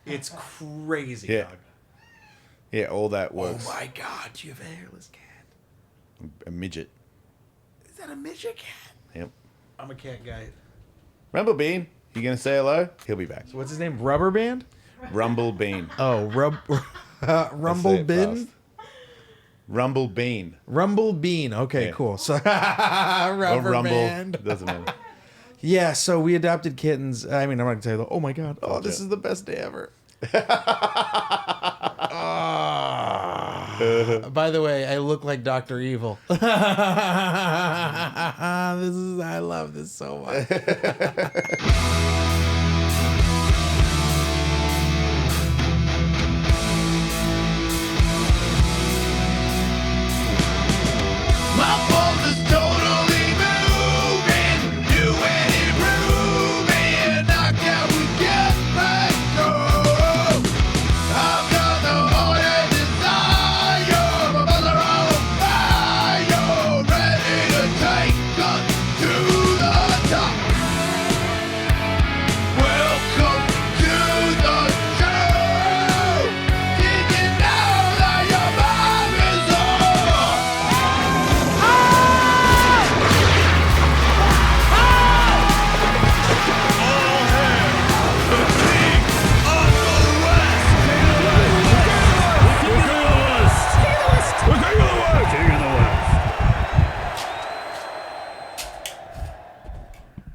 It's crazy, Yeah. dog. Yeah, all that works. Oh my God, you have a hairless cat. A midget. Is that a midget cat? Yep. I'm a cat guy. Rumblebean, you gonna say hello? He'll be back. So what's his name? Rubber Band? Rumblebean. Oh, Rumble Bin? Rumblebean. Rumble Bean. Okay, Yeah. cool. So Or Rubber Rumble. Band. Doesn't matter. Yeah, so we adopted kittens. I mean, I'm not gonna tell you, oh my God, oh, Gotcha. this is the best day ever. By the way, I look like Dr. Evil. I love this so much. My fault is totally moving, doing it groovy, knocked out we get back home. I've got the heart and desire, my mother on fire, ready to take us to the top. Welcome to the show. Did you know that your mom is on?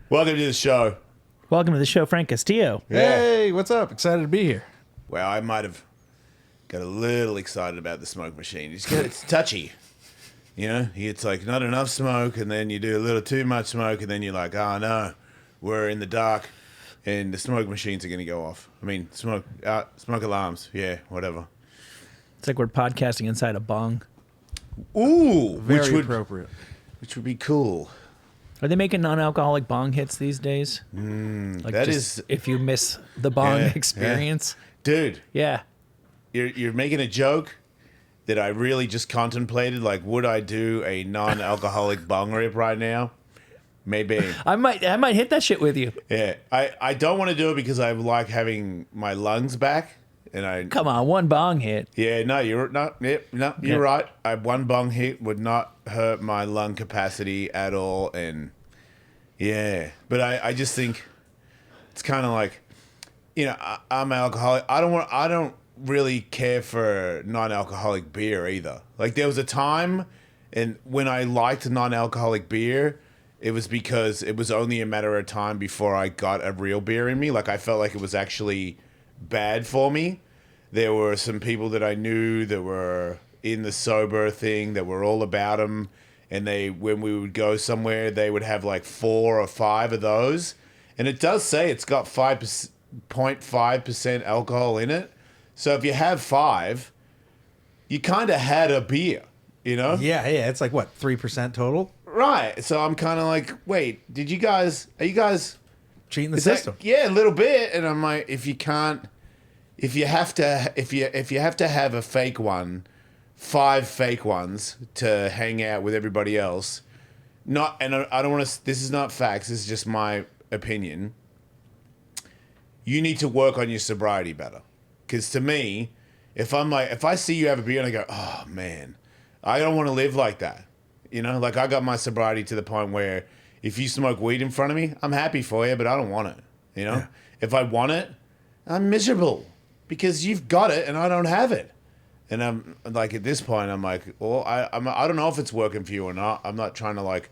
Welcome to the show. Welcome to the show, Frank Castillo. Hey, what's up? Excited to be here. Well, I might have got a little excited about the smoke machine. It's touchy. You know, it's like not enough smoke, and then you do a little too much smoke, and then you're like, oh no, we're in the dark, and the smoke machines are going to go off. I mean, smoke alarms. Yeah, whatever. It's like we're podcasting inside a bong. Ooh, Very appropriate. which would be cool. Are they making non-alcoholic bong hits these days? Like that just is- if you miss the bong Yeah, experience. Dude, Yeah. you're making a joke that I really just contemplated. Like, would I do a non-alcoholic bong rip right now? Maybe. I might hit that shit with you. Yeah, I don't want to do it because I like having my lungs back, and I Come on, one bong hit. yeah no you're not yep no you're right. One bong hit would not hurt my lung capacity at all, and yeah, but I just think it's kind of like, you know, I'm an alcoholic. I don't really care for non-alcoholic beer either. Like there was a time, and when I liked non-alcoholic beer, it was because it was only a matter of time before I got a real beer in me. Like I felt like it was actually bad for me. There were some people that I knew that were in the sober thing that were all about them, and when we would go somewhere, they would have like 4 or 5 of those, and it does say it's got 5.5% alcohol in it. So if you have 5, you kind of had a beer, you know? Yeah, it's like what, 3% total? Right. So I'm kind of like, wait, are you guys Cheating the is that- system. yeah, a little bit. And I'm like, if you have to have a fake one, 5 fake ones to hang out with everybody else, I don't want to, this is not facts, this is just my opinion. You need to work on your sobriety better. Because to me, if I see you have a beer and I go, oh man, I don't want to live like that. You know, like I got my sobriety to the point where if you smoke weed in front of me, I'm happy for you, but I don't want it. You know, If I want it, I'm miserable because you've got it and I don't have it. And I'm like, at this point, I'm like, well, I don't know if it's working for you or not. I'm not trying to like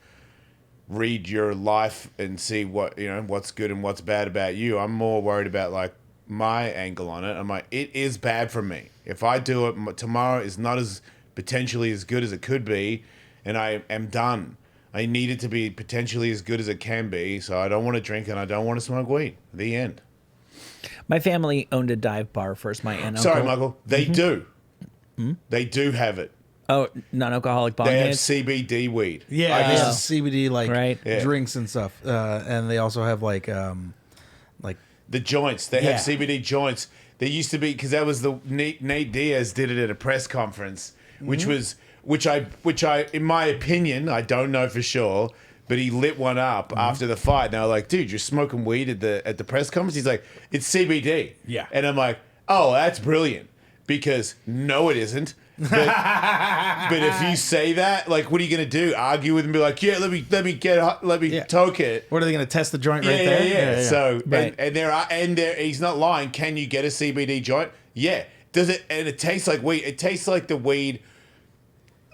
read your life and see what, you know, what's good and what's bad about you. I'm more worried about like my angle on it. I'm like, it is bad for me. If I do it, tomorrow is not as potentially as good as it could be, and I am done. I need it to be potentially as good as it can be, so I don't want to drink and I don't want to smoke weed. The end. My family owned a dive bar first. My aunt and Sorry, uncle. Michael. They do. They do have it. Oh, non-alcoholic bong They have hits. CBD weed. Yeah, I this just- is CBD like Right. Yeah. drinks and stuff, and they also have like The joints. They Yeah. have CBD joints. They used to be, because that was the Nate Diaz did it at a press conference, which I in my opinion, I don't know for sure, but he lit one up after the fight. And they were like, dude, you're smoking weed at the press conference? He's like, it's CBD. Yeah. And I'm like, Oh, that's brilliant. Because no, it isn't. But if you say that, like, what are you gonna do? Argue with him and be like, yeah, let me toke it. What are they going to test the joint Yeah, right there? yeah. So Right. and he's not lying. Can you get a CBD joint? Yeah. Does it? And it tastes like weed. It tastes like the weed.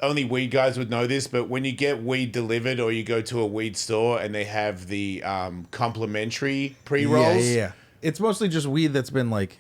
Only weed guys would know this, but when you get weed delivered or you go to a weed store and they have the complimentary pre-rolls. Yeah. It's mostly just weed that's been like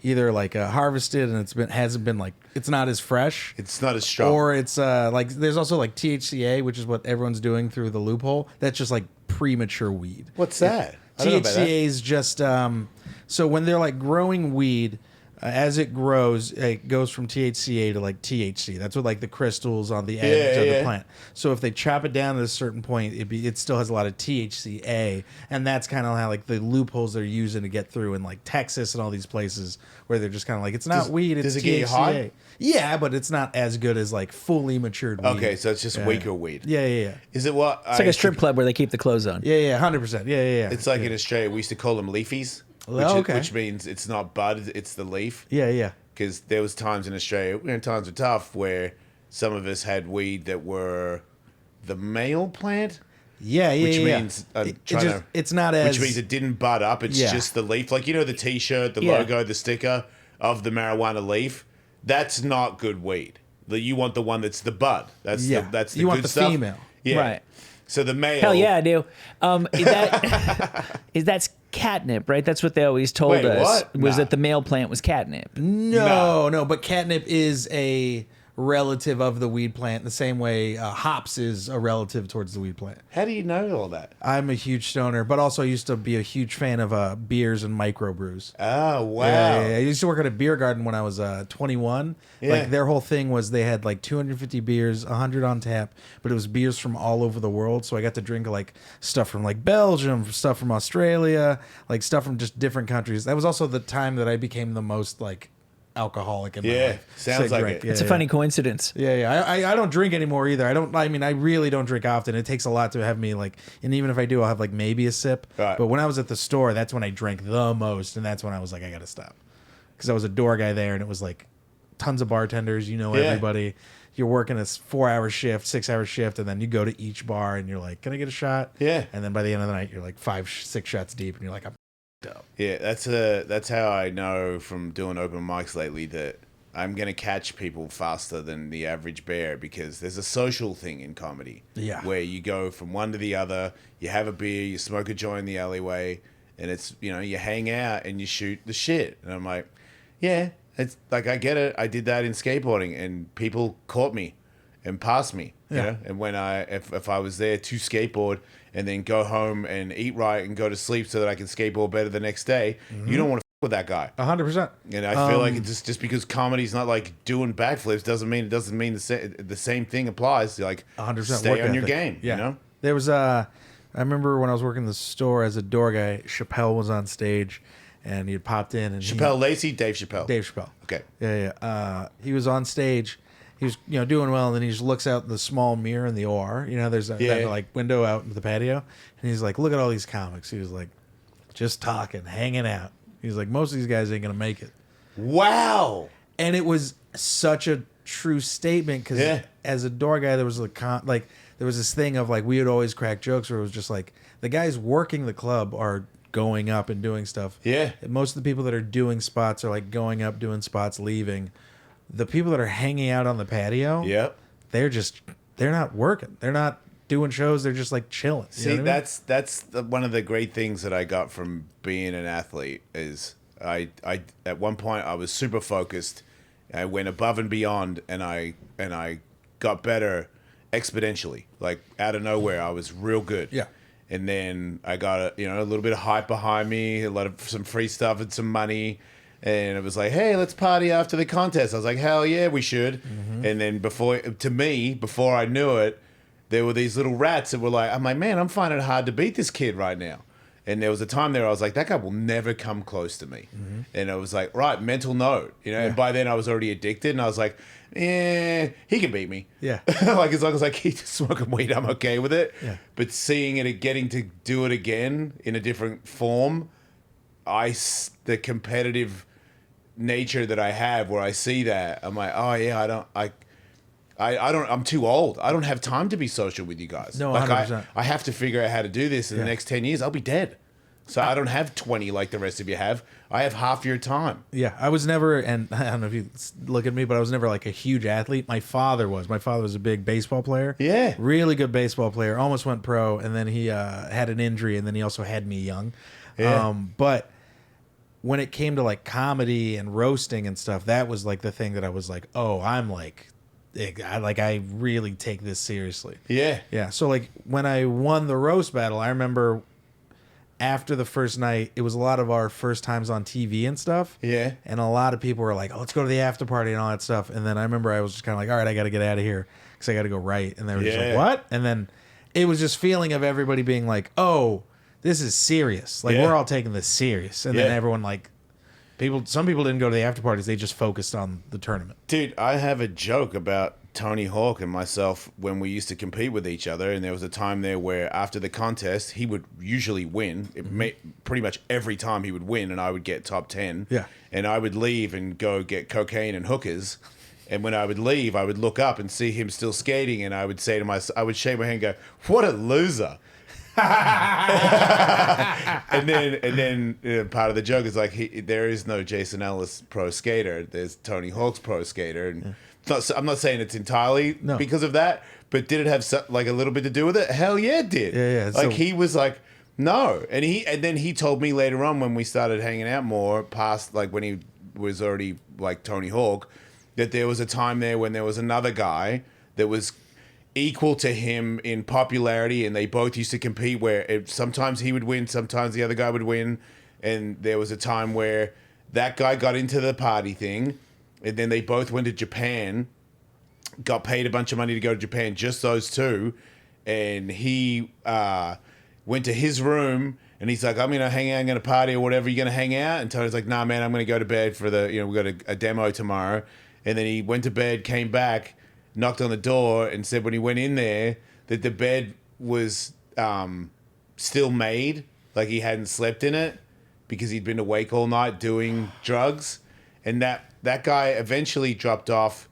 either like harvested and hasn't been like it's not as fresh. It's not as strong. Or it's like there's also like THCA, which is what everyone's doing through the loophole. That's just like premature weed. What's that? I don't know about that. THCA is just so when they're like growing weed, as it grows, it goes from THCA to like THC. That's what like the crystals on the edge of the plant. So if they chop it down at a certain point, it still has a lot of THCA, and that's kind of how like the loopholes they're using to get through in like Texas and all these places where they're just kind of like it's not weed, it's does it THCA. get you high? Yeah, but it's not as good as like fully matured weed. Okay, so it's just weaker weed. Yeah. Is it what? It's like a strip club where they keep the clothes on. Yeah, 100%. Yeah. It's like in Australia, we used to call them leafies, which means it's not bud, it's the leaf. Yeah. Because there was times in Australia, when times were tough, where some of us had weed that were the male plant. Yeah. Which means it's not as which means it didn't bud up. It's just the leaf, like the T-shirt, the logo, the sticker of the marijuana leaf. That's not good weed. You want the one that's the bud. That's the you good want the stuff. female. Yeah. Right. So the male. Hell yeah, I do. That's catnip, right? That's what they always told Wait, us. what? Was Nah. that the male plant was catnip? No, but catnip is a relative of the weed plant the same way hops is a relative towards the weed plant. How do you know all that? I'm a huge stoner, but also I used to be a huge fan of beers and microbrews. Oh, wow. Yeah. I used to work at a beer garden when I was 21. Yeah. Like their whole thing was they had like 250 beers, 100 on tap, but it was beers from all over the world. So I got to drink like stuff from like Belgium, stuff from Australia, like stuff from just different countries. That was also the time that I became the most like alcoholic in my life. Sounds like drink. it. Yeah, It's a funny coincidence. Yeah. I don't drink anymore either. I really don't drink often. It takes a lot to have me like, and even if I do, I'll have like maybe a sip. Right. But when I was at the store, that's when I drank the most. And that's when I was like, I got to stop. Because I was a door guy there and it was like tons of bartenders, everybody. You're working a 4-hour shift, 6-hour shift, and then you go to each bar and you're like, can I get a shot? Yeah. And then by the end of the night, you're like 5-6 shots deep and you're like, I'm up. Yeah, that's how I know from doing open mics lately that I'm going to catch people faster than the average bear because there's a social thing in comedy. Yeah. Where you go from one to the other, you have a beer, you smoke a joint in the alleyway, and it's, you hang out and you shoot the shit. And I'm like, yeah, it's like, I get it. I did that in skateboarding and people caught me and passed me. Yeah. And when if I was there to skateboard and then go home and eat right and go to sleep so that I can skateboard better the next day, you don't want to with that guy. 100%. And I feel like it's just because comedy's not like doing backflips doesn't mean the same thing applies. Like 100% stay work on your ethic. game. Yeah. There was I remember when I was working the store as a door guy, Chapelle was on stage and he had popped in and Chappelle Lacey, Dave Chappelle. Dave Chappelle. Okay. Yeah. He was on stage. He was, doing well, and then he just looks out the small mirror in the OR. There's that like window out into the patio, and he's like, "Look at all these comics." He was like, "Just talking, hanging out." He's like, "Most of these guys ain't gonna make it." Wow. And it was such a true statement because as a door guy, there was there was this thing of like we would always crack jokes where it was just like the guys working the club are going up and doing stuff. Yeah. Most of the people that are doing spots are like going up, doing spots, leaving. The people that are hanging out on the patio, they're not working. They're not doing shows. They're just like chilling. See, that's one of the great things that I got from being an athlete is I at one point I was super focused. I went above and beyond, and I got better exponentially. Like out of nowhere, I was real good. Yeah. And then I got a little bit of hype behind me, some free stuff and some money. And it was like, hey, let's party after the contest. I was like, hell yeah, we should. Mm-hmm. And then before I knew it, there were these little rats that were like, I'm like, man, I'm finding it hard to beat this kid right now. And there was a time there I was like, that guy will never come close to me. Mm-hmm. And I was like, right, mental note. And by then I was already addicted. And I was like, he can beat me. Yeah. Like as long as I keep smoking weed, I'm okay with it. Yeah. But seeing it, getting to do it again in a different form, the competitive nature that I have where I see that, I'm like, oh yeah, I'm too old. I don't have time to be social with you guys. No, like 100%. I have to figure out how to do this in the next 10 years. I'll be dead. So I don't have 20 like the rest of you have. I have half your time. Yeah, I was never, and I don't know if you look at me, but I was never like a huge athlete. My father was. My father was a big baseball player. Yeah. Really good baseball player. Almost went pro, and then he had an injury, and then he also had me young. Yeah. But when it came to like comedy and roasting and stuff, that was like the thing that I was like, oh, I'm like, I really take this seriously. Yeah. Yeah. So like when I won the roast battle, I remember after the first night, it was a lot of our first times on TV and stuff. Yeah. And a lot of people were like, oh, let's go to the after party and all that stuff. And then I remember I was just kind of like, all right, I got to get out of here because I got to go write. And they were just like, what? And then it was just feeling of everybody being like, oh, this is serious. Like, we're all taking this serious. And then everyone like, some people didn't go to the after parties. They just focused on the tournament. Dude, I have a joke about Tony Hawk and myself when we used to compete with each other, and there was a time there where after the contest he would usually win. Pretty much every time he would win, and I would get top 10. Yeah. And I would leave and go get cocaine and hookers. And when I would leave, I would look up and see him still skating, and I would say to myself, I would shake my hand and go, "What a loser." and then part of the joke is like there is no Jason Ellis pro skater. There's Tony Hawk's pro skater, and I'm not saying it's entirely because of that, but did it have like a little bit to do with it? Hell yeah, it did. Yeah. Like he was like no, and then he told me later on when we started hanging out more, past like when he was already like Tony Hawk, that there was a time there when there was another guy that was equal to him in popularity, and they both used to compete where sometimes he would win, sometimes the other guy would win, and there was a time where that guy got into the party thing, and then they both went to Japan, got paid a bunch of money to go to Japan, just those two, and he went to his room, and he's like, I'm going to hang out, I'm going to party or whatever, you going to hang out? And Tony's like, nah, man, I'm going to go to bed for we got a demo tomorrow. And then he went to bed, came back, knocked on the door, and said when he went in there that the bed was still made, like he hadn't slept in it because he'd been awake all night doing drugs. And that guy eventually dropped off,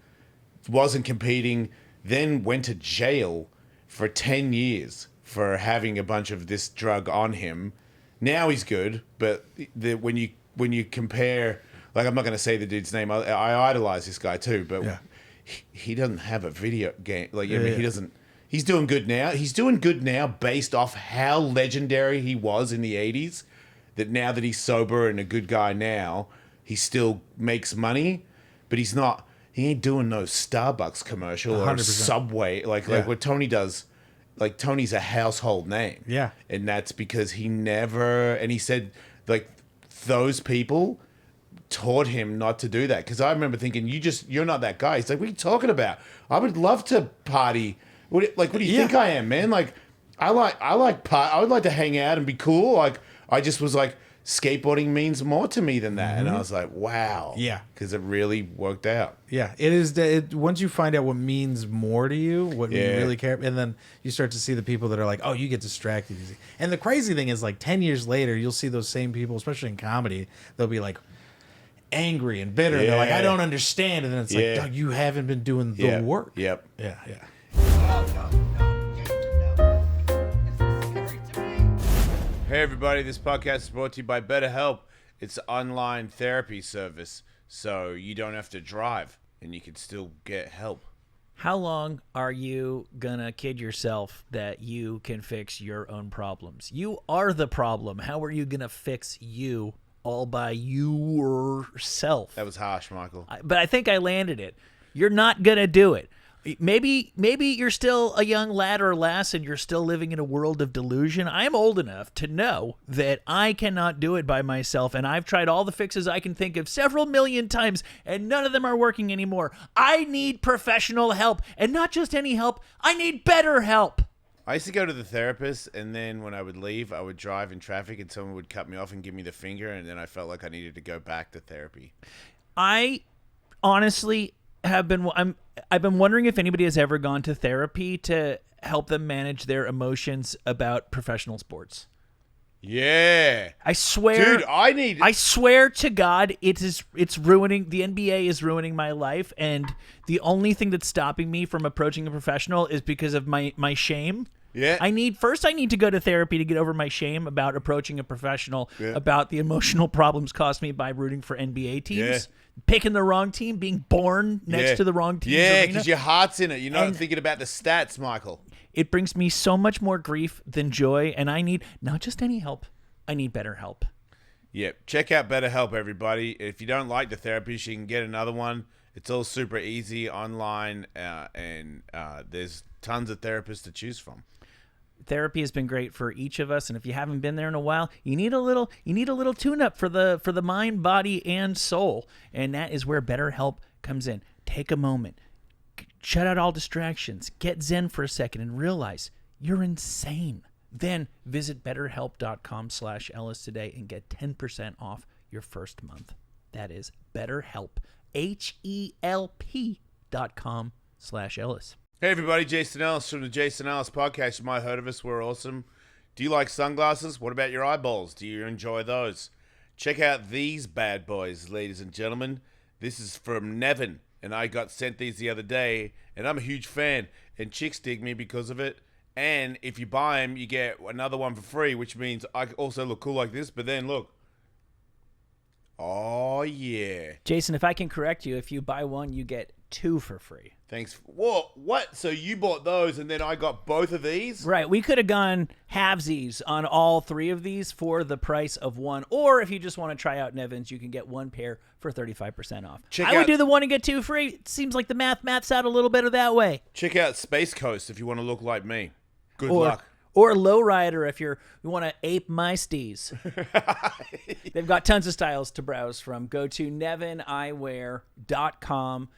wasn't competing, then went to jail for 10 years for having a bunch of this drug on him. Now he's good, but when you compare, like, I'm not going to say the dude's name. I idolize this guy too, but he doesn't have a video game. Like, I mean, he doesn't. He's doing good now. He's doing good now based off how legendary he was in the 80s. That now that he's sober and a good guy now, he still makes money, but he's not. He ain't doing no Starbucks commercial 100%. Or Subway like what Tony does. Like, Tony's a household name. Yeah. And that's because he never. And he said, like, those people taught him not to do that. Because I remember thinking, you're not that guy. He's like, what are you talking about? I would love to party. What do you think I am, man? Like, I would like to hang out and be cool. Like, I just was like, skateboarding means more to me than that. Mm-hmm. And I was like, wow. Yeah. Because it really worked out. Yeah. It is. Once you find out what means more to you, what you really care, and then you start to see the people that are like, oh, you get distracted easy. And the crazy thing is, like, 10 years later, you'll see those same people, especially in comedy, they'll be like angry and bitter. And they're like, I don't understand. And then it's like, no, you haven't been doing the work. Yep. Yeah. Hey everybody, this podcast is brought to you by BetterHelp. It's an online therapy service, so you don't have to drive and you can still get help. How long are you gonna kid yourself that you can fix your own problems? You are the problem. How are you gonna fix you all by yourself? That was harsh, Michael. But I think I landed it. You're not gonna do it. Maybe you're still a young lad or lass and you're still living in a world of delusion. I'm old enough to know that I cannot do it by myself, and I've tried all the fixes I can think of several million times, and none of them are working anymore. I need professional help, and not just any help. I need better help. I used to go to the therapist, and then when I would leave, I would drive in traffic, and someone would cut me off and give me the finger, and then I felt like I needed to go back to therapy. I honestly I've been wondering if anybody has ever gone to therapy to help them manage their emotions about professional sports. Yeah. I swear, Dude, I swear to God, it's ruining the NBA is ruining my life, and the only thing that's stopping me from approaching a professional is because of my shame. Yeah. I need to go to therapy to get over my shame about approaching a professional, about the emotional problems caused me by rooting for NBA teams, picking the wrong team, being born next to the wrong team. Yeah, because your heart's in it. You're not thinking about the stats, Michael. It brings me so much more grief than joy, and I need not just any help. I need better help. Yep. Check out BetterHelp, everybody. If you don't like the therapist, you can get another one. It's all super easy online, and there's tons of therapists to choose from. Therapy has been great for each of us, and if you haven't been there in a while, you need a little tune-up for the mind, body, and soul, and that is where BetterHelp comes in. Take a moment, shut out all distractions, get zen for a second, and realize you're insane. Then visit BetterHelp.com/Ellis today and get 10% off your first month. That is BetterHelp, HELP.com/Ellis. Hey everybody, Jason Ellis from the Jason Ellis Podcast. You might have heard of us. We're awesome. Do you like sunglasses? What about your eyeballs? Do you enjoy those? Check out these bad boys, ladies and gentlemen. This is from Nevin, and I got sent these the other day, and I'm a huge fan, and chicks dig me because of it. And if you buy them, you get another one for free, which means I also look cool like this, but then look. Oh, yeah. Jason, if I can correct you, if you buy one, you get 2 for free. Thanks. Whoa, what? So you bought those and then I got both of these? Right. We could have gone halvesies on all 3 of these for the price of one. Or if you just want to try out Nevin's, you can get 1 pair for 35% off. I would do the 1 and get 2 free. It seems like the maths out a little better that way. Check out Space Coast if you want to look like me. Good luck. Or Lowrider if you want to ape my steez. They've got tons of styles to browse from. Go to neviniwear.com.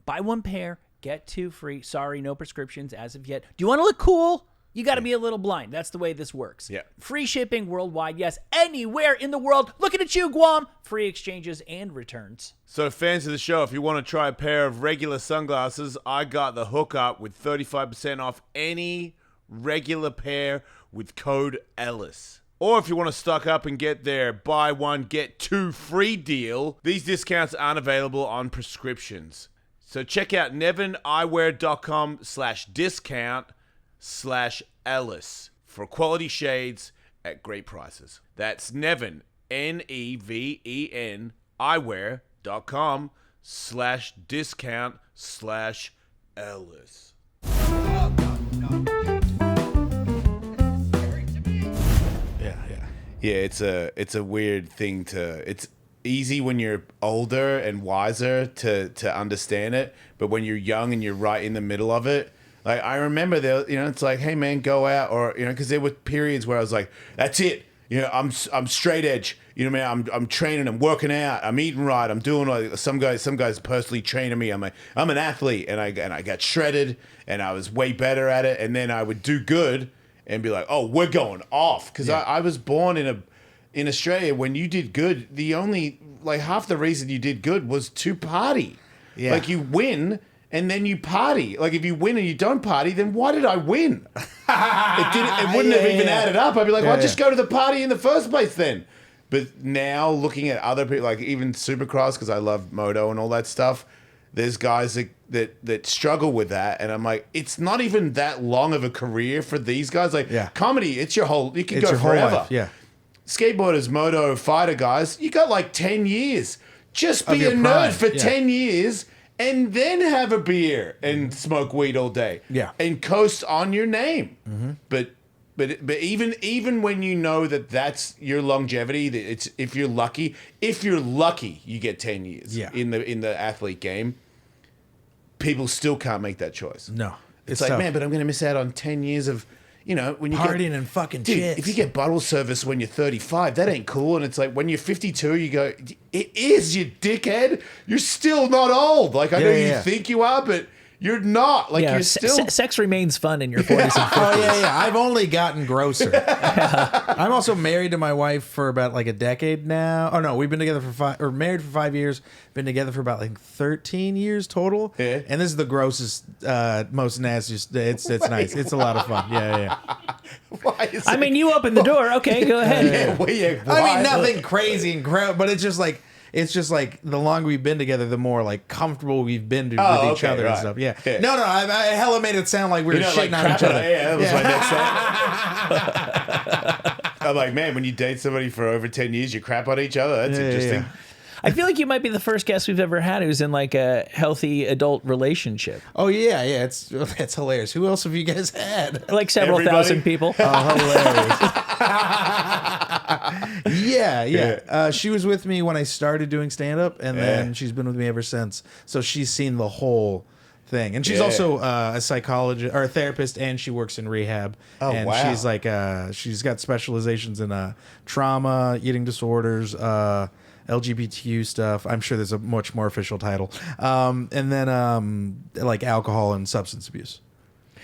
Buy 1 pair, get 2 free. Sorry, no prescriptions as of yet. Do you want to look cool? You got to be a little blind. That's the way this works. Yeah. Free shipping worldwide. Yes, anywhere in the world. Looking at you, Guam. Free exchanges and returns. So fans of the show, if you want to try a pair of regular sunglasses, I got the hookup with 35% off any regular pair with code Ellis. Or if you want to stock up and get their buy 1, get 2 free deal, these discounts aren't available on prescriptions. So check out neviniwear.com/discount/Ellis for quality shades at great prices. That's Nevin, Neven, eyewear.com/discount/Ellis. Yeah, it's a weird thing it's easy when you're older and wiser to understand it, but when you're young and you're right in the middle of it, like I remember there, it's like, hey man, go out, or because there were periods where I was like, that's it, I'm straight edge, I'm training, I'm working out, I'm eating right, I'm doing like some guys personally training me, I'm an athlete, and I got shredded, and I was way better at it, and then I would do good and be like, oh, we're going off, because I was born in Australia, when you did good, the only, half the reason you did good was to party. Yeah. Like, you win, and then you party. Like, if you win and you don't party, then why did I win? It wouldn't have even added up. I'd be like, well, just go to the party in the first place then. But now, looking at other people, like even Supercross, because I love moto and all that stuff, there's guys that struggle with that, and I'm like, it's not even that long of a career for these guys. Like, comedy, you can go forever. Life. Yeah. Skateboarders, moto, fighter guys, you got like 10 years. Just be a nerd for 10 years and then have a beer and smoke weed all day. Yeah. And coast on your name. Mm-hmm. But even when you know that's your longevity, that it's if you're lucky, you get 10 years in the athlete game. People still can't make that choice. No. It's like, tough. Man, but I'm going to miss out on 10 years of when you partying and fucking chicks. If you get bottle service when you're 35, that ain't cool. And it's like when you're 52, you go, it is, you dickhead. You're still not old. Like, I know you think you are, but You're not. Like, Yeah, you're still... sex remains fun in your 40s and 50s. Oh yeah. I've only gotten grosser. I'm also married to my wife for about like a decade now. Oh no, we've been together for married for 5 years. Been together for about like 13 years total. Yeah. And this is the grossest, most nastiest. It's nice. It's a lot of fun. Yeah. Why is I it- mean, you opened the door. Okay, go ahead. Yeah, well, yeah, I why? mean, nothing crazy and gross, but it's just like the longer we've been together, the more like comfortable we've been with each okay, other right. and stuff. Yeah. Yeah. No, I hella made it sound like we were You know, shitting like, on each crap- other. Yeah, that was my next one. I'm like, man, when you date somebody for over 10 years, you crap on each other. That's interesting. Yeah. I feel like you might be the first guest we've ever had who's in like a healthy adult relationship. Oh yeah. It's hilarious. Who else have you guys had? Like several Everybody. thousand people. Yeah. She was with me when I started doing stand up, and then she's been with me ever since. So she's seen the whole thing, and she's Yeah. also a psychologist or a therapist, and she works in rehab. Oh, and wow. she's like she's got specializations in trauma, eating disorders, LGBTQ stuff. I'm sure there's a much more official title. And then like alcohol and substance abuse.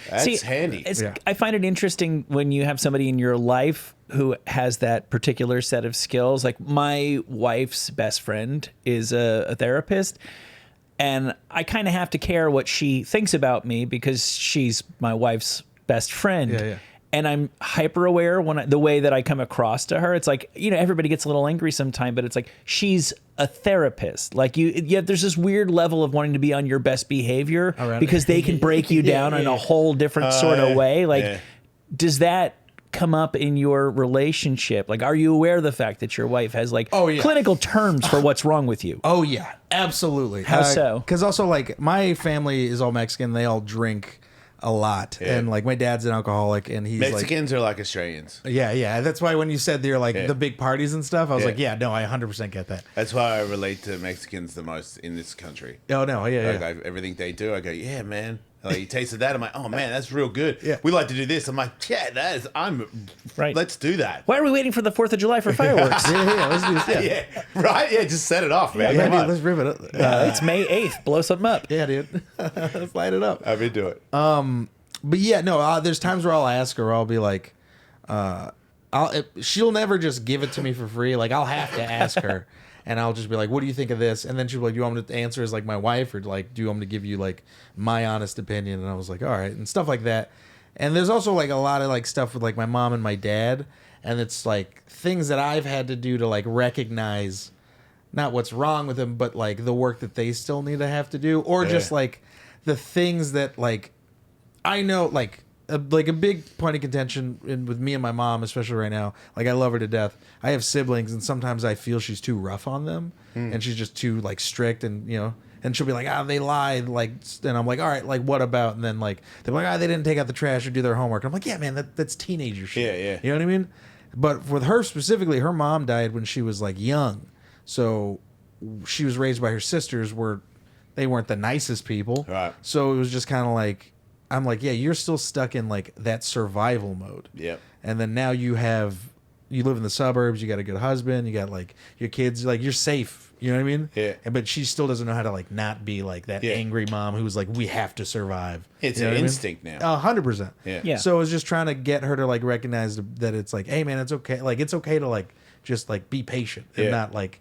That's handy. Yeah. I find it interesting when you have somebody in your life who has that particular set of skills. Like my wife's best friend is a therapist, and I kind of have to care what she thinks about me because she's my wife's best friend. Yeah. And I'm hyper aware the way that I come across to her. It's like, everybody gets a little angry sometime, but it's like she's a therapist. Like there's this weird level of wanting to be on your best behavior right. because they can break you down in a whole different sort of way. Like, does that come up in your relationship? Like, are you aware of the fact that your wife has like clinical terms for what's wrong with you? Oh yeah, absolutely. How so? Because also like my family is all Mexican. They all drink a lot, and like my dad's an alcoholic, and he's Mexicans are like Australians. like, yeah. That's why when you said they're like the big parties and stuff, I was Yeah. like, yeah, no, I 100% get that. That's why I relate to Mexicans the most in this country. Oh no, yeah. Like everything they do, I go, yeah, man. Like, you tasted that? I'm like, oh man, that's real good. Yeah. We like to do this. I'm like, yeah, Right. let's do that. Why are we waiting for the 4th of July for fireworks? yeah, let's do this. Yeah, Right? Yeah, just set it off, man. yeah, Come dude, on. let's rip it up. It's May 8th. Blow something up. Yeah, dude, let's light it up. I'm into it. But yeah, no, there's times where I'll ask her, I'll be like, she'll never just give it to me for free. Like I'll have to ask her, and I'll just be like, "What do you think of this?" And then she'll be like, "Do you want me to answer as like my wife, or like do you want me to give you like my honest opinion?" And I was like, "All right," and stuff like that. And there's also like a lot of like stuff with like my mom and my dad, and it's like things that I've had to do to like recognize not what's wrong with them, but like the work that they still need to have to do, or just like the things that like I know like a big point of contention with me and my mom, especially right now. Like I love her to death. I have siblings, and sometimes I feel she's too rough on them, and she's just too like strict, and and she'll be like, they lied, like, and I'm like, all right, like what about? And then like they're like, they didn't take out the trash or do their homework. I'm like, yeah, man, that's teenager shit. Yeah. You know what I mean? But with her specifically, her mom died when she was like young, so she was raised by her sisters, where they weren't the nicest people. Right. So it was just kind of like, I'm like, yeah, you're still stuck in like that survival mode. Yep. And then now you live in the suburbs, you got a good husband, you got like your kids, like you're safe. You know what I mean? Yeah. But she still doesn't know how to like not be like that angry mom who's like, we have to survive. It's You know an what I mean? instinct now. 100%. Yeah. So I was just trying to get her to like recognize that it's like, hey man, it's okay. Like it's okay to like just like be patient and not like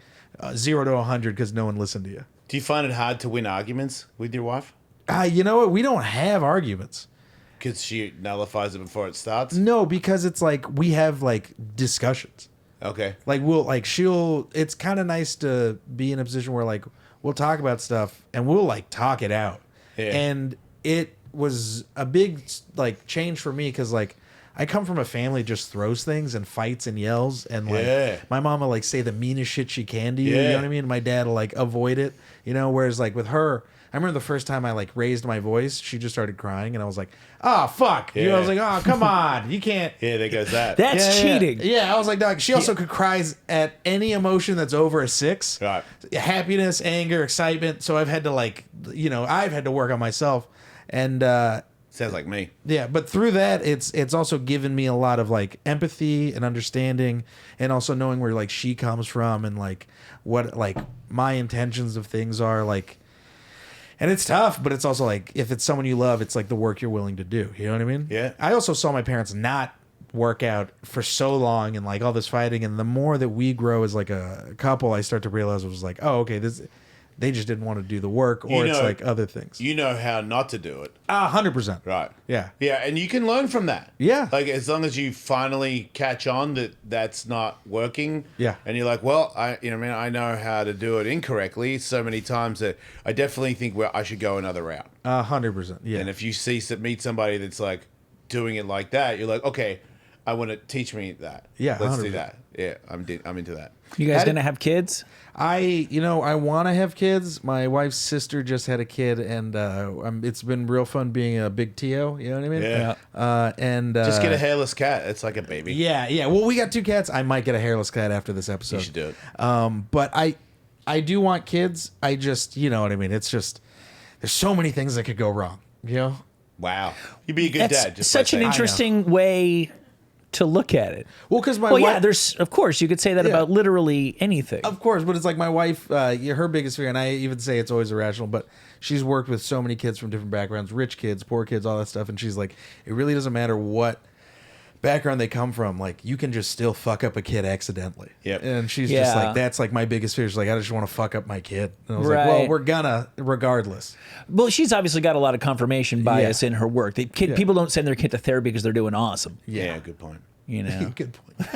0 to 100 because no one listened to you. Do you find it hard to win arguments with your wife? You know what? We don't have arguments. Because she nullifies it before it starts? No, because it's like we have like discussions. Okay. Like it's kind of nice to be in a position where like we'll talk about stuff and we'll like talk it out. Yeah. And it was a big like change for me because like I come from a family that just throws things and fights and yells, and like my mom will like say the meanest shit she can to you. You know what I mean? My dad will like avoid it, whereas like with her, I remember the first time I like raised my voice, she just started crying, and I was like, "Oh fuck!" I was like, "Oh come on, you can't." Yeah, there goes that. That's cheating. Yeah, I was like, dog. She also could cry at any emotion that's over a 6. Right. Happiness, anger, excitement. So I've had to like, I've had to work on myself, and Sounds like me. yeah. But through that, it's also given me a lot of like empathy and understanding, and also knowing where like she comes from and like what like my intentions of things are like. And it's tough, but it's also like if it's someone you love, it's like the work you're willing to do. You know what I mean? Yeah. I also saw my parents not work out for so long and like all this fighting, and the more that we grow as like a couple, I start to realize it was like, oh, okay, they just didn't want to do the work, or it's like other things. You know how not to do it. 100%. Right. Yeah. Yeah, and you can learn from that. Yeah. Like, as long as you finally catch on that that's not working. Yeah. And you're like, well, I know how to do it incorrectly so many times that I definitely think I should go another route. 100%. Yeah. And if you meet somebody that's like doing it like that, you're like, okay, I want to teach me that. Yeah, Let's 100%. do that. Yeah, I'm into that. You guys gonna have kids? I want to have kids. My wife's sister just had a kid, and it's been real fun being a big Tio. You know what I mean? Yeah. And Just get a hairless cat. It's like a baby. Yeah. Well, we got 2 cats. I might get a hairless cat after this episode. You should do it. But I do want kids. I just, you know what I mean? It's just, there's so many things that could go wrong, you know? Wow. You'd be a good That's dad. Just such an interesting way to look at it. Well, because my Well, wife... yeah, there's, of course, you could say that Yeah. about literally anything. Of course, but it's like my wife, her biggest fear, and I even say it's always irrational, but she's worked with so many kids from different backgrounds, rich kids, poor kids, all that stuff, and she's like, it really doesn't matter what background they come from, like, you can just still fuck up a kid accidentally. Yep. And she's just Yeah. like, that's like my biggest fear. She's like, I just want to fuck up my kid. And I was Right. like, well, we're gonna, regardless. Well, she's obviously got a lot of confirmation bias in her work. People don't send their kid to therapy because they're doing awesome. Yeah, good point. You know. Good point.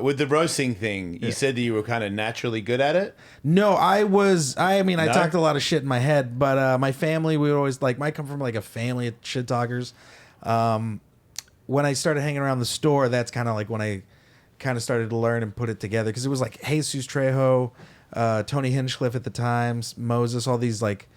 With the roasting thing, you said that you were kind of naturally good at it. No, I No? talked a lot of shit in my head, but my family, we would always, like, I come from, like, a family of shit talkers. When I started hanging around the store, that's kind of like when I kind of started to learn and put it together, because it was, like, Jesus Trejo, Tony Hinchcliffe at the time, Moses, all these, like,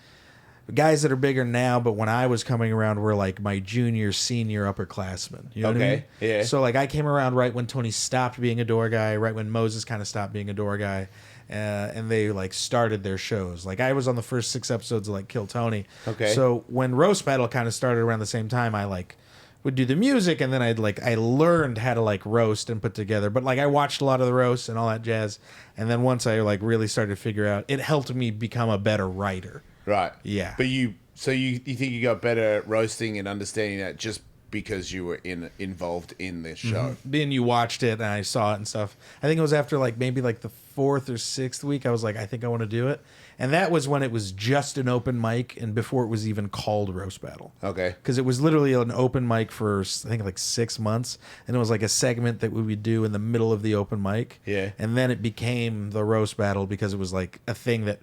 guys that are bigger now, but when I was coming around were, like, my junior, senior upperclassmen. You know what I mean? Yeah. So, like, I came around right when Tony stopped being a door guy, right when Moses kind of stopped being a door guy. And they like started their shows. Like I was on the first 6 episodes of like Kill Tony. Okay. So when Roast Battle kind of started around the same time, I like would do the music, and then I learned how to like roast and put together. But like I watched a lot of the roasts and all that jazz. And then once I like really started to figure out, it helped me become a better writer. Right. Yeah. But you think you got better at roasting and understanding that just because you were involved in this show? Then you watched it and I saw it and stuff. I think it was after like maybe like the 4th or 6th week, I was like, I think I want to do it. And that was when it was just an open mic and before it was even called Roast Battle. Okay. Because it was literally an open mic for, I think, like 6 months. And it was like a segment that we would do in the middle of the open mic. Yeah. And then it became the Roast Battle because it was like a thing that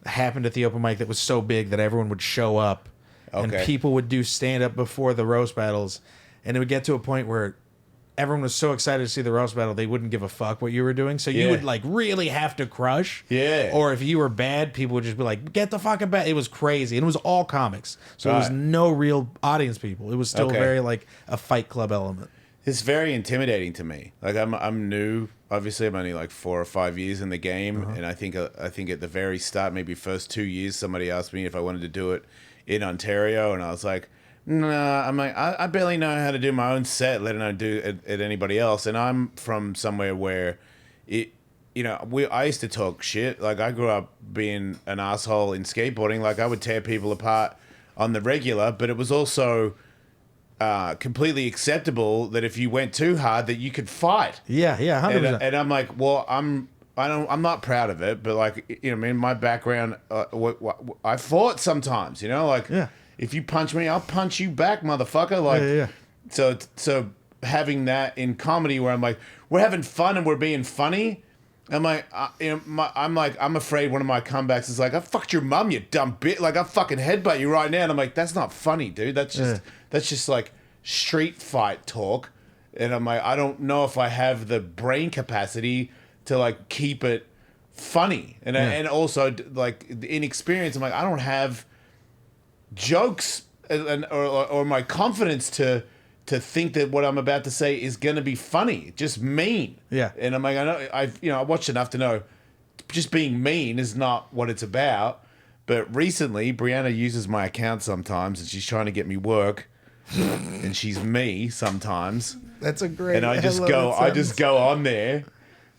happened at the open mic that was so big that everyone would show up. And Okay. people would do stand-up before the Roast Battles. And it would get to a point where everyone was so excited to see the Roast Battle, they wouldn't give a fuck what you were doing. So you Yeah. would like really have to crush. Yeah. Or if you were bad, people would just be like, get the fucking bad. It was crazy. And it was all comics. So it was Right. no real audience people. It was still Okay. very like a Fight Club element. It's very intimidating to me. Like I'm new. Obviously, I'm only like 4 or 5 years in the game, and I think at the very start, maybe first 2 years, somebody asked me if I wanted to do it in Ontario, and I was like, nah. I'm like, I barely know how to do my own set, let alone do it at anybody else. And I'm from somewhere where I used to talk shit. Like I grew up being an asshole in skateboarding. Like I would tear people apart on the regular, but it was also completely acceptable that if you went too hard that you could fight. Yeah, 100%. And I'm like, well, I'm not proud of it, but like, I mean, my background, I fought sometimes, like, Yeah. if you punch me, I'll punch you back, motherfucker. Like, Yeah. So having that in comedy where I'm like, we're having fun and we're being funny. I'm like, I'm afraid one of my comebacks is like, I fucked your mum, you dumb bitch. Like, I fucking headbutt you right now. And I'm like, that's not funny, dude. That's just like street fight talk. And I'm like, I don't know if I have the brain capacity to like keep it funny. And also like the inexperience. I'm like, I don't have jokes or my confidence to think that what I'm about to say is gonna be funny, just mean. Yeah. And I'm like, I watched enough to know just being mean is not what it's about. But recently, Brianna uses my account sometimes, and she's trying to get me work, and she's me sometimes. That's a great. And I just love go that sentence. on there,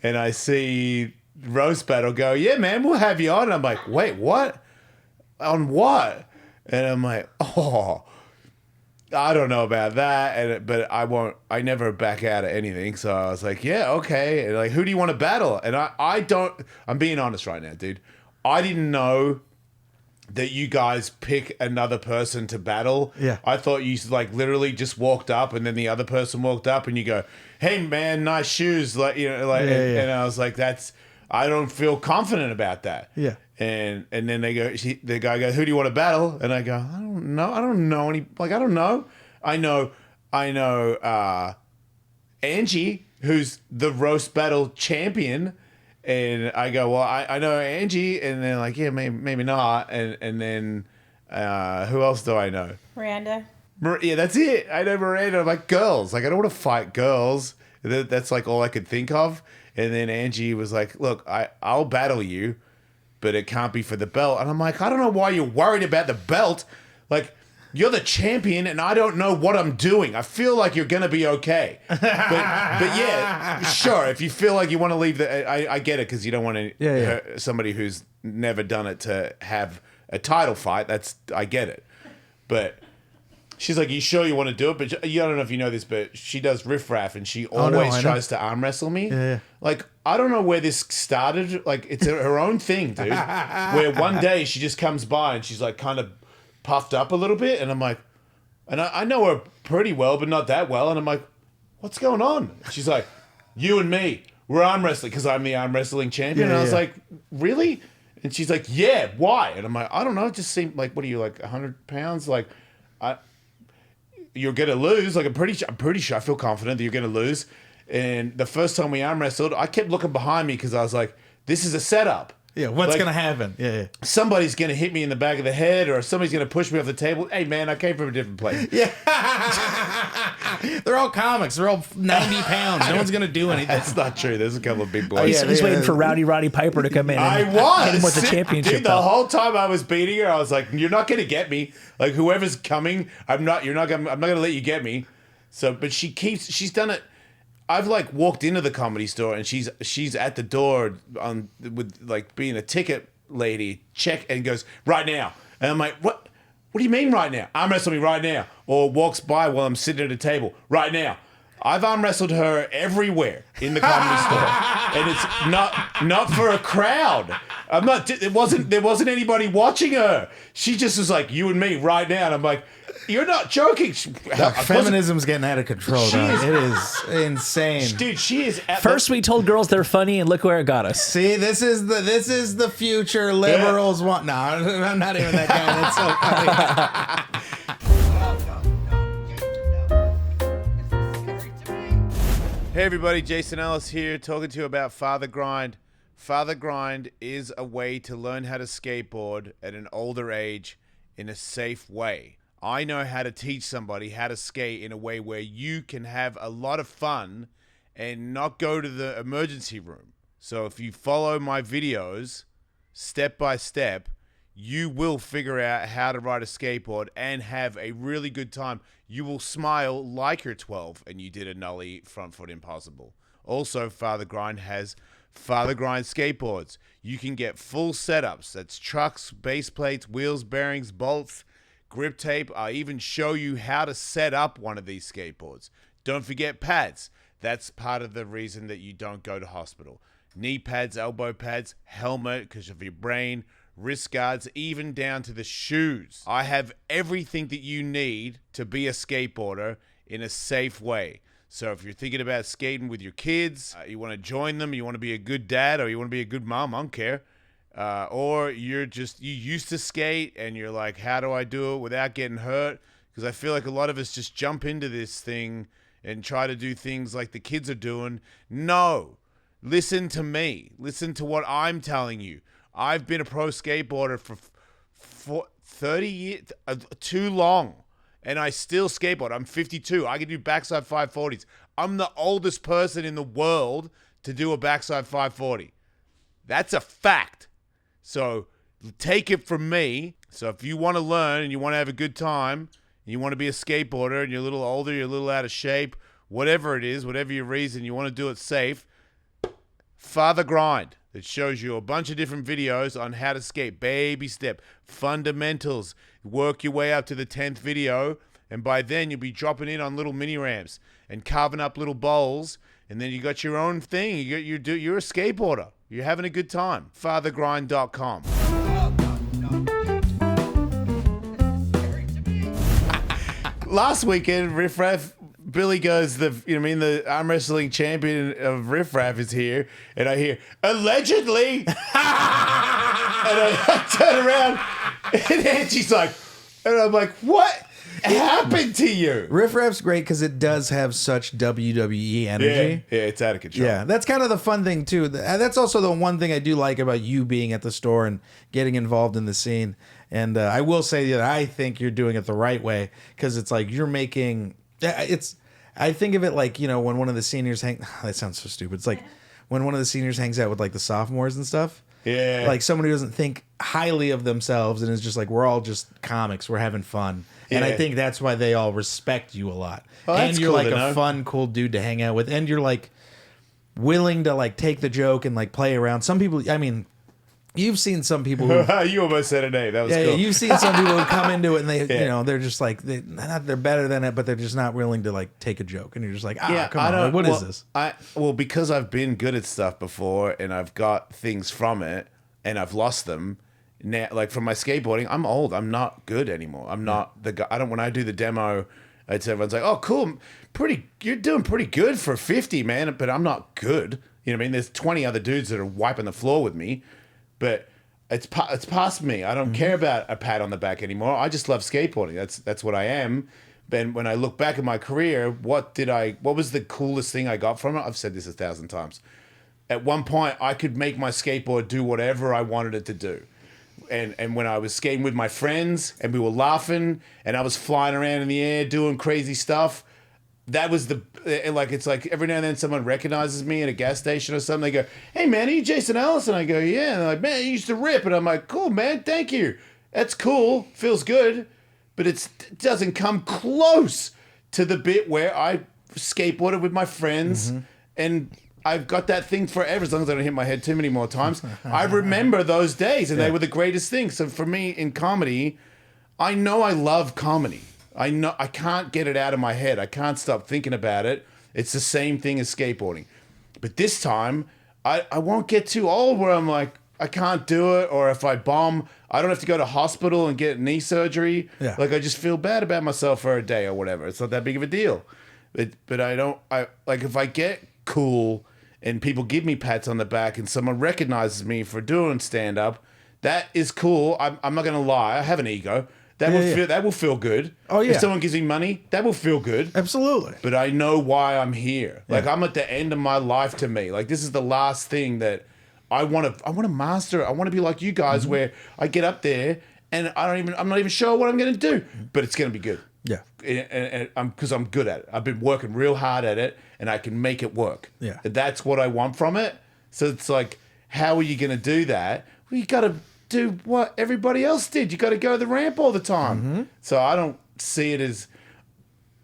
and I see roast battle go, yeah, man, we'll have you on. And I'm like, wait, what? On what? And I'm like, oh, I don't know about that. But I never back out of anything. So I was like, yeah, okay. And like, who do you want to battle? And I'm being honest right now, dude. I didn't know that you guys pick another person to battle. Yeah. I thought you like literally just walked up and then the other person walked up and you go, hey man, nice shoes. Like, you know, like, and I was like, I don't feel confident about that. Yeah. And then the guy goes, who do you want to battle? And I go, I don't know. I don't know any, like, I don't know. I know, Angie, who's the roast battle champion. And I go, well, I know Angie, and they're like, yeah, maybe not. And then who else do I know? Miranda. Yeah, that's it. I know Miranda. I'm like, girls. Like, I don't want to fight girls. That's like all I could think of. And then Angie was like, look, I'll battle you, but it can't be for the belt. And I'm like, I don't know why you're worried about the belt. Like, you're the champion, and I don't know what I'm doing. I feel like you're gonna be okay, but yeah, sure. If you feel like you want to leave, I get it because you don't want to hurt somebody who's never done it to have a title fight. I get it, but she's like, "You sure you want to do it?" But I don't know if you know this, but she does riffraff, and she always tries to arm wrestle me. Yeah. Like, I don't know where this started. Like, it's her own thing, dude. Where one day she just comes by and she's like, kind of puffed up a little bit, and I'm like, and I know her pretty well, but not that well, and I'm like, what's going on? She's like, you and me, we're arm wrestling because I'm the arm wrestling champion. And I was like, really? And she's like, yeah, why? And I'm like, I don't know, it just seemed like, what are you, like 100 pounds? Like, you're gonna lose. Like, I'm pretty sure, I feel confident that you're gonna lose. And the first time we arm wrestled, I kept looking behind me because I was like, this is a setup. Yeah, what's like, gonna happen? Yeah. Somebody's gonna hit me in the back of the head, or somebody's gonna push me off the table. Hey man, I came from a different place. Yeah. They're all comics. They're all 90 pounds. No one's gonna do anything. That's not true. There's a couple of big boys. He's waiting for Roddy Piper to come in. I and was hit him with the championship. Dude, the whole time I was beating her, I was like, "You're not gonna get me. Like, whoever's coming, I'm not gonna let you get me." So, but she's done it. I've like walked into the Comedy Store and she's at the door with like being a ticket lady, check, and goes, right now. And I'm like, what do you mean right now? Arm wrestle me right now. Or walks by while I'm sitting at a table right now. I've arm wrestled her everywhere in the Comedy Store, and it's not for a crowd. There wasn't anybody watching her. She just was like, you and me right now. And I'm like, you're not joking. Feminism's getting out of control. It is insane, dude. She is. First, we told girls they're funny, and look where it got us. See, this is the future liberals want. No, I'm not even that guy. That's so funny. Hey everybody, Jason Ellis here, talking to you about Father Grind. Father Grind is a way to learn how to skateboard at an older age in a safe way. I know how to teach somebody how to skate in a way where you can have a lot of fun and not go to the emergency room. So if you follow my videos step by step, you will figure out how to ride a skateboard and have a really good time. You will smile like you're 12 and you did a nully front foot impossible. Also, Father Grind has Father Grind skateboards. You can get full setups. That's trucks, base plates, wheels, bearings, bolts, grip tape. I even show you how to set up one of these skateboards. Don't forget pads. That's part of the reason that you don't go to hospital. Knee pads, elbow pads, helmet because of your brain, wrist guards, even down to the shoes. I have everything that you need to be a skateboarder in a safe way. So if you're thinking about skating with your kids, you want to join them, you want to be a good dad, or you want to be a good mom, I don't care. Or you used to skate and you're like, how do I do it without getting hurt? Because I feel like a lot of us just jump into this thing and try to do things like the kids are doing. No, listen to me. Listen to what I'm telling you. I've been a pro skateboarder for 30 years, too long, and I still skateboard. I'm 52. I can do backside 540s. I'm the oldest person in the world to do a backside 540. That's a fact. So take it from me. So if you want to learn and you want to have a good time, and you want to be a skateboarder and you're a little older, you're a little out of shape, whatever it is, whatever your reason, you want to do it safe, Father Grind, that shows you a bunch of different videos on how to skate, baby step, fundamentals, work your way up to the 10th video, and by then you'll be dropping in on little mini ramps and carving up little bowls, and then you got your own thing. You're a skateboarder. You're having a good time. FatherGrind.com. Last weekend, Riff Raff, Billy goes, the arm wrestling champion of Riff Raff is here, and I hear, allegedly! And I turn around, and Angie's like, and I'm like, what happened to you? Riff Raff's great because it does have such WWE energy. Yeah, it's out of control. Yeah, that's kind of the fun thing, too. That's also the one thing I do like about you being at the store and getting involved in the scene. And I will say that I think you're doing it the right way because it's like you're making... I think of it like, when one of the seniors that sounds so stupid. It's like when one of the seniors hangs out with like the sophomores and stuff. Yeah. Like someone who doesn't think highly of themselves and is just like, we're all just comics. We're having fun. And I think that's why they all respect you a lot. Oh, and you're cool like to a know. fun, cool dude to hang out with. And you're like willing to like take the joke and like play around. Some people, I mean, you've seen some people who... You almost said a name. That was Yeah, cool. you've seen some people who come into it and they, they're just like, they're better than it, but they're just not willing to like take a joke. And you're just like, come on, like, what is this? Because I've been good at stuff before and I've got things from it and I've lost them. Now, like from my skateboarding, I'm old. I'm not good anymore. I'm not the guy. When I do the demo, everyone's like, oh, cool. You're doing pretty good for 50, man. But I'm not good. You know what I mean? There's 20 other dudes that are wiping the floor with me. But it's past me. I don't care about a pat on the back anymore. I just love skateboarding. That's what I am. And when I look back at my career, what was the coolest thing I got from it? I've said this 1,000 times. At one point, I could make my skateboard do whatever I wanted it to do. And when I was skating with my friends and we were laughing and I was flying around in the air doing crazy stuff, that was it's like every now and then someone recognizes me at a gas station or something. They go, hey, man, are you Jason Ellis? And I go, yeah. And they're like, man, you used to rip. And I'm like, cool, man, thank you. That's cool. Feels good. But it doesn't come close to the bit where I skateboarded with my friends. Mm-hmm. And I've got that thing forever, as long as I don't hit my head too many more times. I remember those days, and they were the greatest things. So for me in comedy, I know I love comedy. I know I can't get it out of my head. I can't stop thinking about it. It's the same thing as skateboarding. But this time, I won't get too old where I'm like, I can't do it. Or if I bomb, I don't have to go to hospital and get knee surgery. Yeah. Like I just feel bad about myself for a day or whatever. It's not that big of a deal. But I like if I get cool and people give me pats on the back and someone recognizes me for doing stand-up, that is cool. I'm not going to lie. I have an ego. That will feel good. Oh, yeah. If someone gives me money, that will feel good. Absolutely. But I know why I'm here. Like I'm at the end of my life to me. Like this is the last thing that I want to master. I want to be like you guys where I get up there and I'm not even sure what I'm going to do, but it's going to be good. Yeah. And because I'm good at it. I've been working real hard at it and I can make it work. Yeah. That's what I want from it. So it's like, how are you going to do that? Well, you got to do what everybody else did. You got to go the ramp all the time. Mm-hmm. So I don't see it as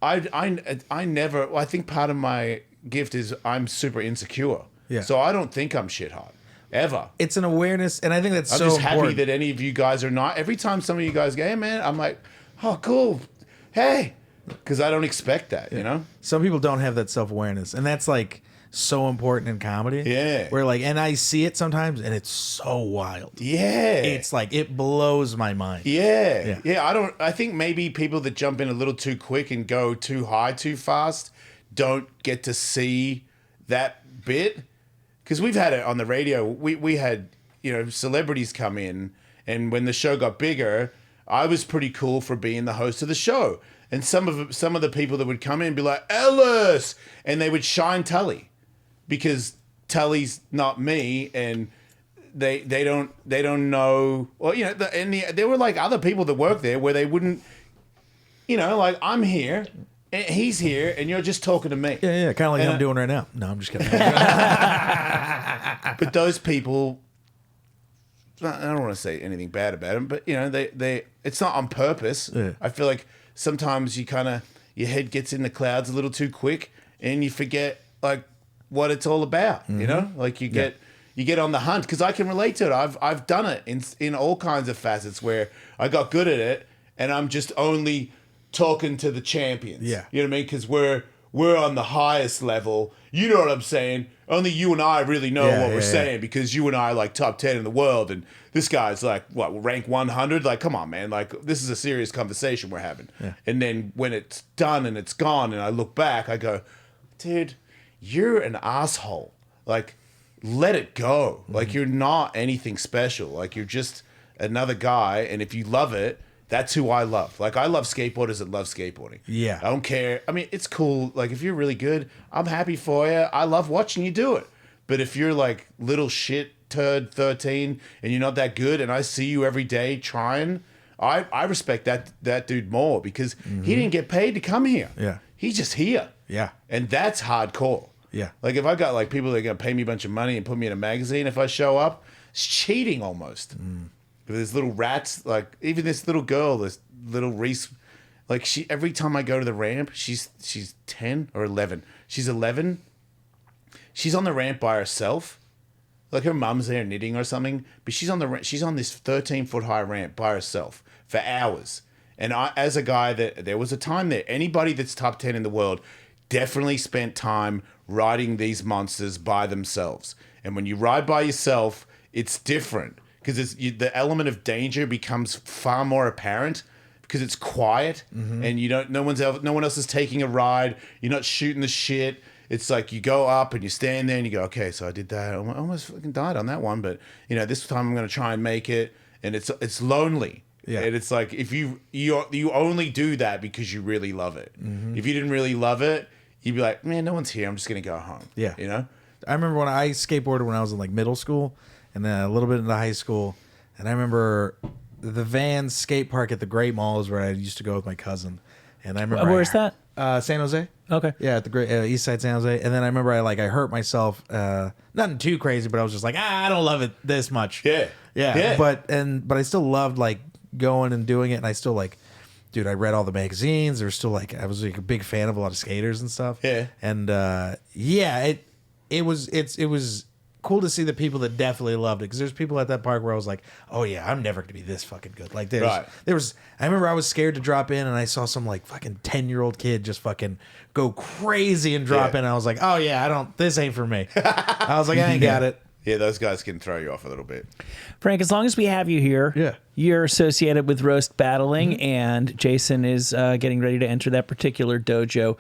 I never. Well, I think part of my gift is I'm super insecure. Yeah. So I don't think I'm shit hot ever. It's an awareness, and I think that's I'm so just important. happy that any of you guys are not. Every time some of you guys go, hey man, I'm like, oh cool, hey, because I don't expect that. You know. Some people don't have that self-awareness, and that's like so important in comedy. Yeah. Where like, and I see it sometimes, and it's so wild. Yeah. It's like, it blows my mind. Yeah. I think maybe people that jump in a little too quick and go too high too fast don't get to see that bit. Because we've had it on the radio. We had, celebrities come in, and when the show got bigger, I was pretty cool for being the host of the show. And some of the people that would come in and be like, Ellis! And they would shine Tully. Because Tully's not me, and they don't know. Well, there were like other people that work there where they wouldn't, like I'm here, and he's here, and you're just talking to me. Yeah, kind of like I'm doing right now. No, I'm just kidding. But those people, I don't want to say anything bad about them, but they it's not on purpose. Yeah. I feel like sometimes your head gets in the clouds a little too quick, and you forget like what it's all about. You know, like you get on the hunt, because I can relate to it. I've done it in all kinds of facets where I got good at it, and I'm just only talking to the champions. Yeah. You know what I mean? Because we're on the highest level. You know what I'm saying? Only you and I really know what we're saying, because you and I are like top 10 in the world, and this guy's like, what, rank 100? Like, come on, man. Like, this is a serious conversation we're having. Yeah. And then when it's done and it's gone, and I look back, I go, dude, you're an asshole. Like, let it go. Like, you're not anything special. Like, you're just another guy, and if you love it, that's who I love. Like, I love skateboarders that love skateboarding. Yeah. I don't care. I mean, it's cool. Like, if you're really good, I'm happy for you. I love watching you do it. But if you're like little shit turd 13 and you're not that good, and I see you every day trying, I respect that dude more, because he didn't get paid to come here. Yeah. He's just here. Yeah. And that's hardcore. Yeah. Like, if I got like people that are going to pay me a bunch of money and put me in a magazine if I show up, it's cheating almost. There's little rats, like even this little girl, this little Reese, like she, every time I go to the ramp, she's 10 or 11. She's 11. She's on the ramp by herself. Like, her mum's there knitting or something, but she's on this 13-foot high ramp by herself for hours. And I, as a guy, there was a time there. Anybody that's top 10 in the world definitely spent time riding these monsters by themselves. And when you ride by yourself, it's different, because the element of danger becomes far more apparent, because it's quiet and no one else is taking a ride. You're not shooting the shit. It's like you go up and you stand there and you go, okay, so I did that. I almost fucking died on that one, but you know, this time I'm going to try and make it. And it's lonely. Yeah. And it's like, if you only do that because you really love it. If you didn't really love it, you'd be like, man, no one's here. I'm just going to go home. Yeah. You know? I remember when I skateboarded when I was in like middle school and then a little bit into high school. And I remember the Van skate park at the Great Mall is where I used to go with my cousin. And I remember where's that? San Jose. Okay. Yeah, at the great East Side San Jose. And then I remember I hurt myself. Nothing too crazy, but I was just like, I don't love it this much. Yeah. But I still loved like going and doing it, and I still like, dude, I read all the magazines. There was still like, I was like a big fan of a lot of skaters and stuff. Yeah. And it was cool to see the people that definitely loved it, because there's people at that park where I was like, oh yeah, I'm never gonna be this fucking good. Like there was I remember I was scared to drop in, and I saw some like fucking 10-year-old kid just fucking go crazy and drop in. And I was like, oh yeah, this ain't for me. I was like, I ain't got it. Yeah, those guys can throw you off a little bit. Frank, as long as we have you here, you're associated with roast battling, and Jason is getting ready to enter that particular dojo.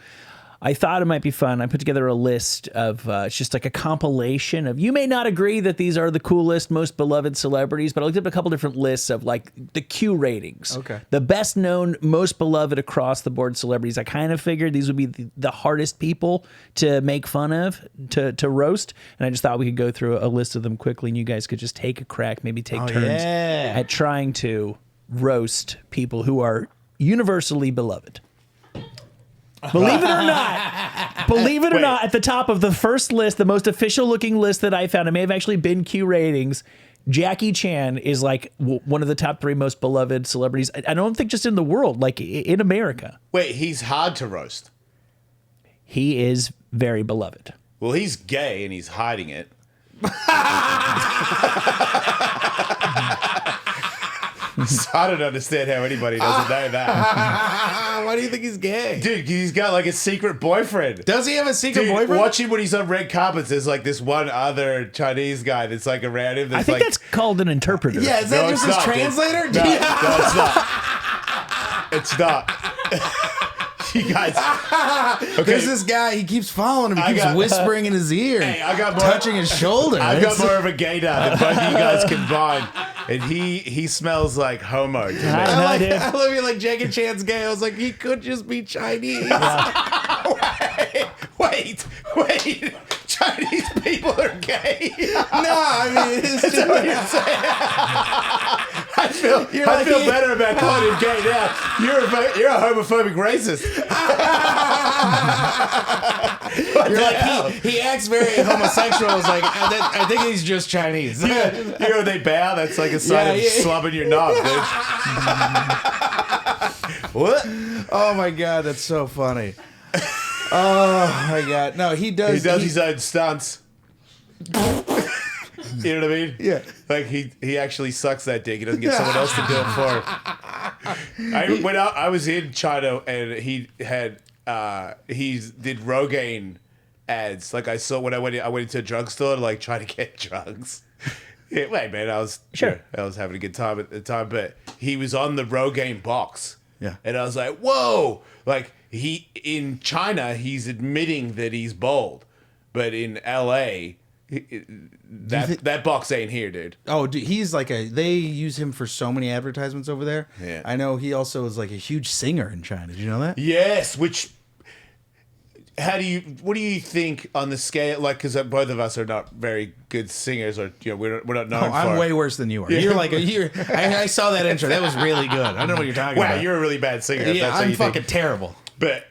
I thought it might be fun. I put together a list of, it's just like a compilation of, you may not agree that these are the coolest, most beloved celebrities, but I looked up a couple different lists of like the Q ratings. Okay. The best known, most beloved across the board celebrities. I kind of figured these would be the hardest people to make fun of, to roast. And I just thought we could go through a list of them quickly, and you guys could just take a crack, maybe take turns at trying to roast people who are universally beloved. Believe it or not, at the top of the first list, the most official looking list that I found, it may have actually been Q ratings, Jackie Chan is like one of the top 3 most beloved celebrities. I don't think just in the world, like in America. Wait, he's hard to roast. He is very beloved. Well, he's gay and he's hiding it. So I don't understand how anybody doesn't know that. Why do you think he's gay? Dude, he's got like a secret boyfriend. Does he have a secret boyfriend? Watch him when he's on red carpets. There's like this one other Chinese guy that's like around him. I think that's called an interpreter. Yeah, is that just his translator? No, it's not. It's not. You guys. Okay. There's this guy, he keeps following him. He keeps whispering in his ear. Hey, touching his shoulder. I've got more of a gaydar than both of you guys combined. And he smells like homo to me. I love you like Jackie Chan's gay. I was like, he could just be Chinese. Yeah. Wait. Chinese people are gay. No, I mean, it's just what you're saying. I feel better about calling him gay now. You're a homophobic racist. You're like, he acts very homosexual. I was like, I think he's just Chinese. You know when they bow? That's like a sign of slubbing your knob, dude. What? Oh my God, that's so funny. Oh my god. No, he does. He does his own stunts. You know what I mean? Yeah. Like he actually sucks that dick. He doesn't get someone else to do it for him. I was in China and he did Rogaine ads. Like I saw when I went into a drugstore to like try to get drugs. Yeah, wait, man, I was having a good time at the time, but he was on the Rogaine box. Yeah. And I was like, whoa! Like in China, he's admitting that he's bald, but in LA, that box ain't here, dude. Oh, dude, he's like they use him for so many advertisements over there. Yeah. I know he also is like a huge singer in China. Did you know that? Yes, what do you think on the scale? Like, because both of us are not very good singers, or we're not known for. I'm way worse than you are. Yeah. You're like I saw that intro. That was really good. I don't know what you're talking about. Wow, you're a really bad singer. if Yeah, that's what I'm you think. fucking terrible. But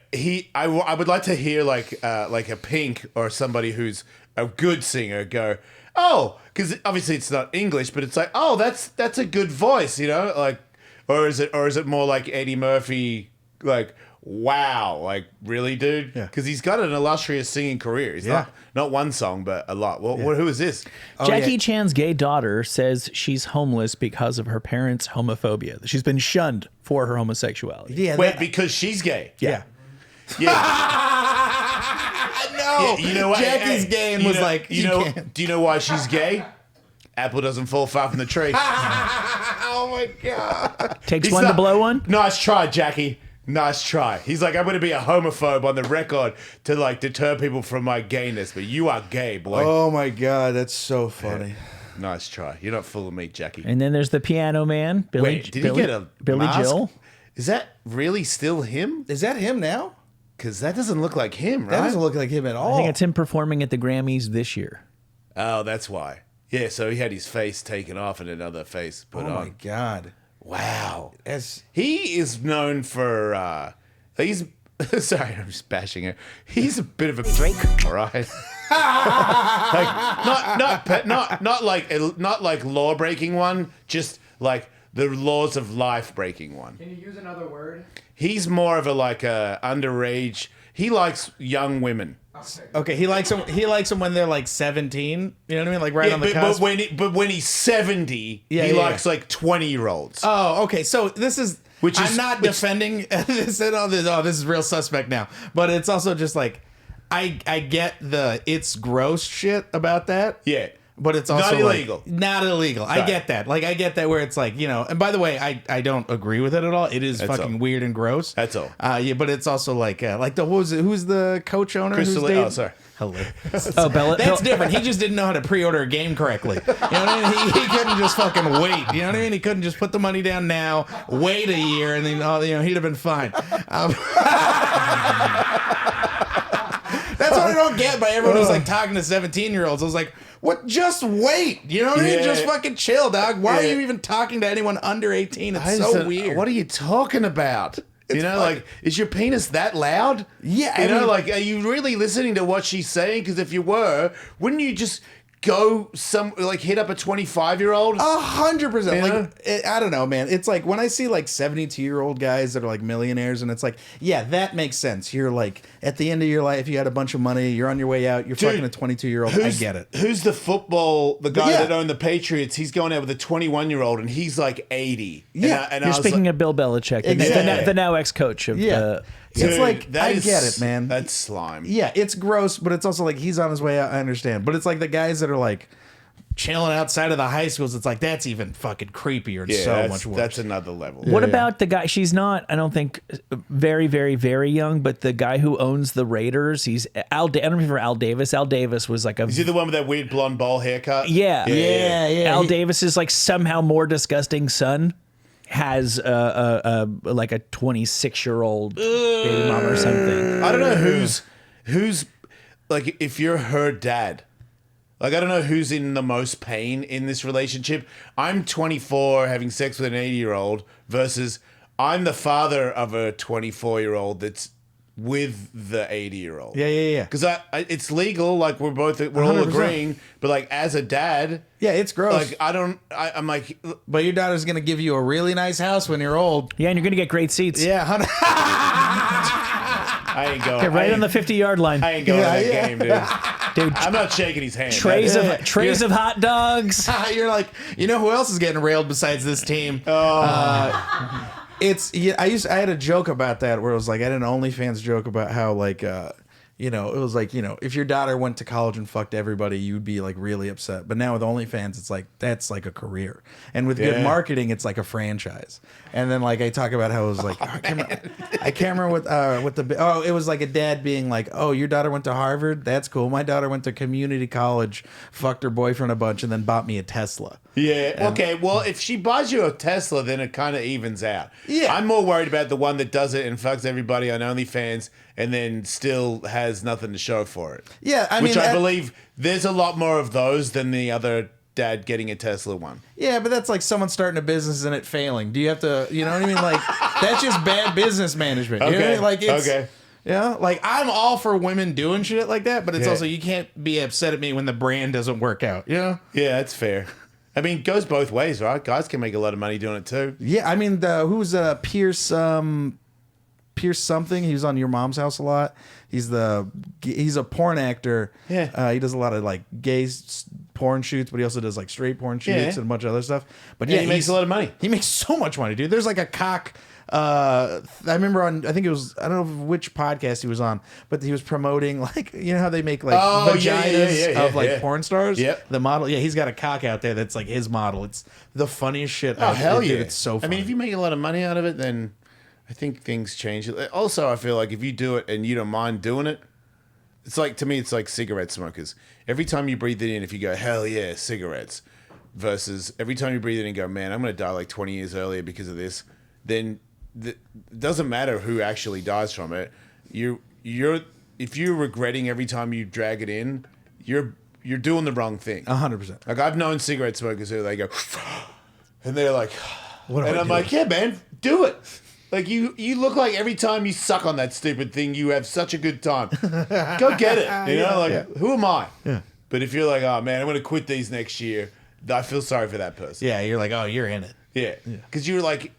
I would like to hear like a Pink or somebody who's a good singer go, oh, because obviously it's not English, but it's like, oh, that's a good voice, like, or is it more like Eddie Murphy, like, wow, like really, dude? Yeah. Because he's got an illustrious singing career. He's not one song, but a lot. Well, who is this? Jackie Chan's gay daughter says she's homeless because of her parents' homophobia. She's been shunned for her homosexuality. Yeah. Wait, because she's gay. Yeah. Yeah. No. You know what? Jackie's gay and was like, do you know why she's gay? Apple doesn't fall far from the tree. Oh my god. Takes one to blow one? Nice try, Jackie. Nice try. He's like, I'm going to be a homophobe on the record to like deter people from my gayness, but you are gay, boy. Oh my god, that's so funny. Nice try. You're not fooling me, Jackie. And then there's the piano man, Billy. Wait, did he get a Billy mask? Joel? Is that really still him? Is that him now? Because that doesn't look like him, right? That doesn't look like him at all. I think it's him performing at the Grammys this year. Oh, that's why. Yeah, so he had his face taken off and another face put Oh on. my god. Wow. As He is known for he's sorry, I'm just bashing her. He's a bit of a Drake, all right. Like not like law breaking one, just like the laws of life breaking one. Can you use another word? He's more of a like a underage. He likes young women. okay, he likes them. He likes them when they're like 17. You know what I mean? Like right on the cusp. But when he's 70, Yeah, he yeah, likes like 20-year-olds. Oh, okay. So this is. I'm not which- defending this at all. This is real suspect now. But it's also just like, I get it's gross shit about that. Yeah. But it's also Not illegal. Not illegal. I get that. Like I get that where it's like, and by the way, I don't agree with it at all. It is fucking all. weird and gross. That's all. Yeah, but it's also like who's the coach owner? Crystal, who's dating? oh, sorry. Hilarious. Oh, Bella. That's different. He just didn't know how to pre-order a game correctly. You know what I mean? He couldn't just fucking wait. You know what I mean? He couldn't just put the money down now, wait a year, and then he'd have been fine. That's what I don't get by everyone who's like talking to 17-year-olds. I was like, what? Just wait. You know what I mean? Yeah. Just fucking chill, dog. Why are Yeah. you even talking to anyone under 18? It's I so just said, weird. What are you talking about? Like, is your penis that loud? Yeah, You I know, mean- like, are you really listening to what she's saying? Because if you were, wouldn't you just go hit up a 25-year-old? 100%. Yeah. Like, I don't know, man. It's like when I see like 72-year-old guys that are like millionaires, and it's like, yeah, that makes sense. You're like at the end of your life, you had a bunch of money, you're on your way out, you're fucking a 22-year-old. I get it. Who's the guy Yeah. that owned the Patriots? He's going out with a 21-year-old, and he's like 80. Yeah. and You're speaking of Bill Belichick, Exactly. the now ex-coach of the... It's like, that I is- get it, man. That's slime. Yeah, it's gross, but it's also like he's on his way out. I understand. But it's like the guys that are like chilling outside of the high schools. It's like that's even fucking creepier and Yeah, so that's, much worse. that's another level. What about the guy? She's not, I don't think, very, very, very young, but the guy who owns the Raiders, he's I don't remember Al Davis. Al Davis was like a... Is he the one with that weird blonde bowl haircut? Yeah. Yeah. Al Davis's like somehow more disgusting son has like a 26-year-old baby mama or something. I don't know who's like, if you're her dad, like, I don't know who's in the most pain in this relationship. I'm 24 having sex with an 80-year-old versus I'm the father of a 24-year-old that's with the 80-year-old. Yeah. Because it's legal, like we're all 100%. agreeing, but like as a dad, Yeah, it's gross. like I'm like, but your daughter's gonna give you a really nice house when you're old. Yeah, and you're going to get great seats. Yeah, I ain't going. Get right on the 50-yard line. I ain't going to that game, dude. Dude, I'm not shaking his hand. trays of hot dogs. You're like, you know who else is getting railed besides this team? I had a joke about that where it was like I had an OnlyFans joke about how like it was like, if your daughter went to college and fucked everybody, you'd be like really upset. But now with OnlyFans, it's like that's like a career, and with good marketing, it's like a franchise. And then like I talk about how it was like I can't remember what it was like a dad being like, oh, your daughter went to Harvard, that's cool. My daughter went to community college, fucked her boyfriend a bunch, and then bought me a Tesla. Yeah. Okay. Well, if she buys you a Tesla, then it kind of evens out. Yeah. I'm more worried about the one that does it and fucks everybody on OnlyFans and then still has nothing to show for it. Yeah, I Which mean, I believe there's a lot more of those than the other dad getting a Tesla one. Yeah, but that's like someone starting a business and it failing. Do you have to, you know what I mean? Like, that's just bad business management. You know what I mean? Like, it's, Okay. Yeah, like I'm all for women doing shit like that, but it's also you can't be upset at me when the brand doesn't work out. You know? Yeah, that's fair. I mean, it goes both ways, right? Guys can make a lot of money doing it too. Yeah, I mean, who's Pierce something? He was on Your Mom's House a lot. He's a porn actor. Yeah. He does a lot of like gay porn shoots, but he also does like straight porn shoots Yeah. and a bunch of other stuff. But Yeah, he makes a lot of money. He makes so much money, dude. There's like a cock. I remember I think it was, I don't know which podcast he was on, but he was promoting like, you know how they make like vaginas of like porn stars? Yep. The model. Yeah, he's got a cock out there that's like his model. It's the funniest shit. Oh, hell yeah. Dude, it's so funny. I mean, if you make a lot of money out of it, then I think things change. Also, I feel like if you do it and you don't mind doing it, it's like, to me, it's like cigarette smokers. Every time you breathe it in, if you go, hell yeah, cigarettes, versus every time you breathe it in and go, man, I'm going to die like 20 years earlier because of this, then it doesn't matter who actually dies from it. If you're regretting every time you drag it in, you're doing the wrong thing. 100%. Like, I've known cigarette smokers who they go, and they're like, What am and I I'm doing? like, yeah, man, do it. Like, you look like every time you suck on that stupid thing, you have such a good time. Go get it. You know, like, who am I? Yeah. But if you're like, oh, man, I'm going to quit these next year, I feel sorry for that person. Yeah, you're like, oh, you're in it. Yeah. Because you're like,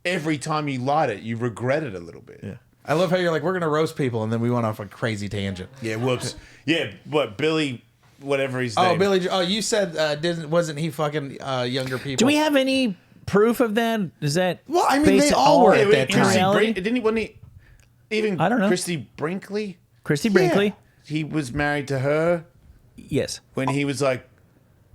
every time you light it, you regret it a little bit. Yeah. I love how you're like, we're gonna roast people, and then we went off a crazy tangent. Yeah, whoops. Yeah, what, Billy, whatever his name. Oh, Billy. Oh, you said wasn't he fucking younger people? Do we have any proof of that? Is that Well, I mean, based they all on were at that Christy time. reality? Wasn't he, even I don't know. Christy Brinkley? Christy Brinkley? He was married to her Yes. when he was like,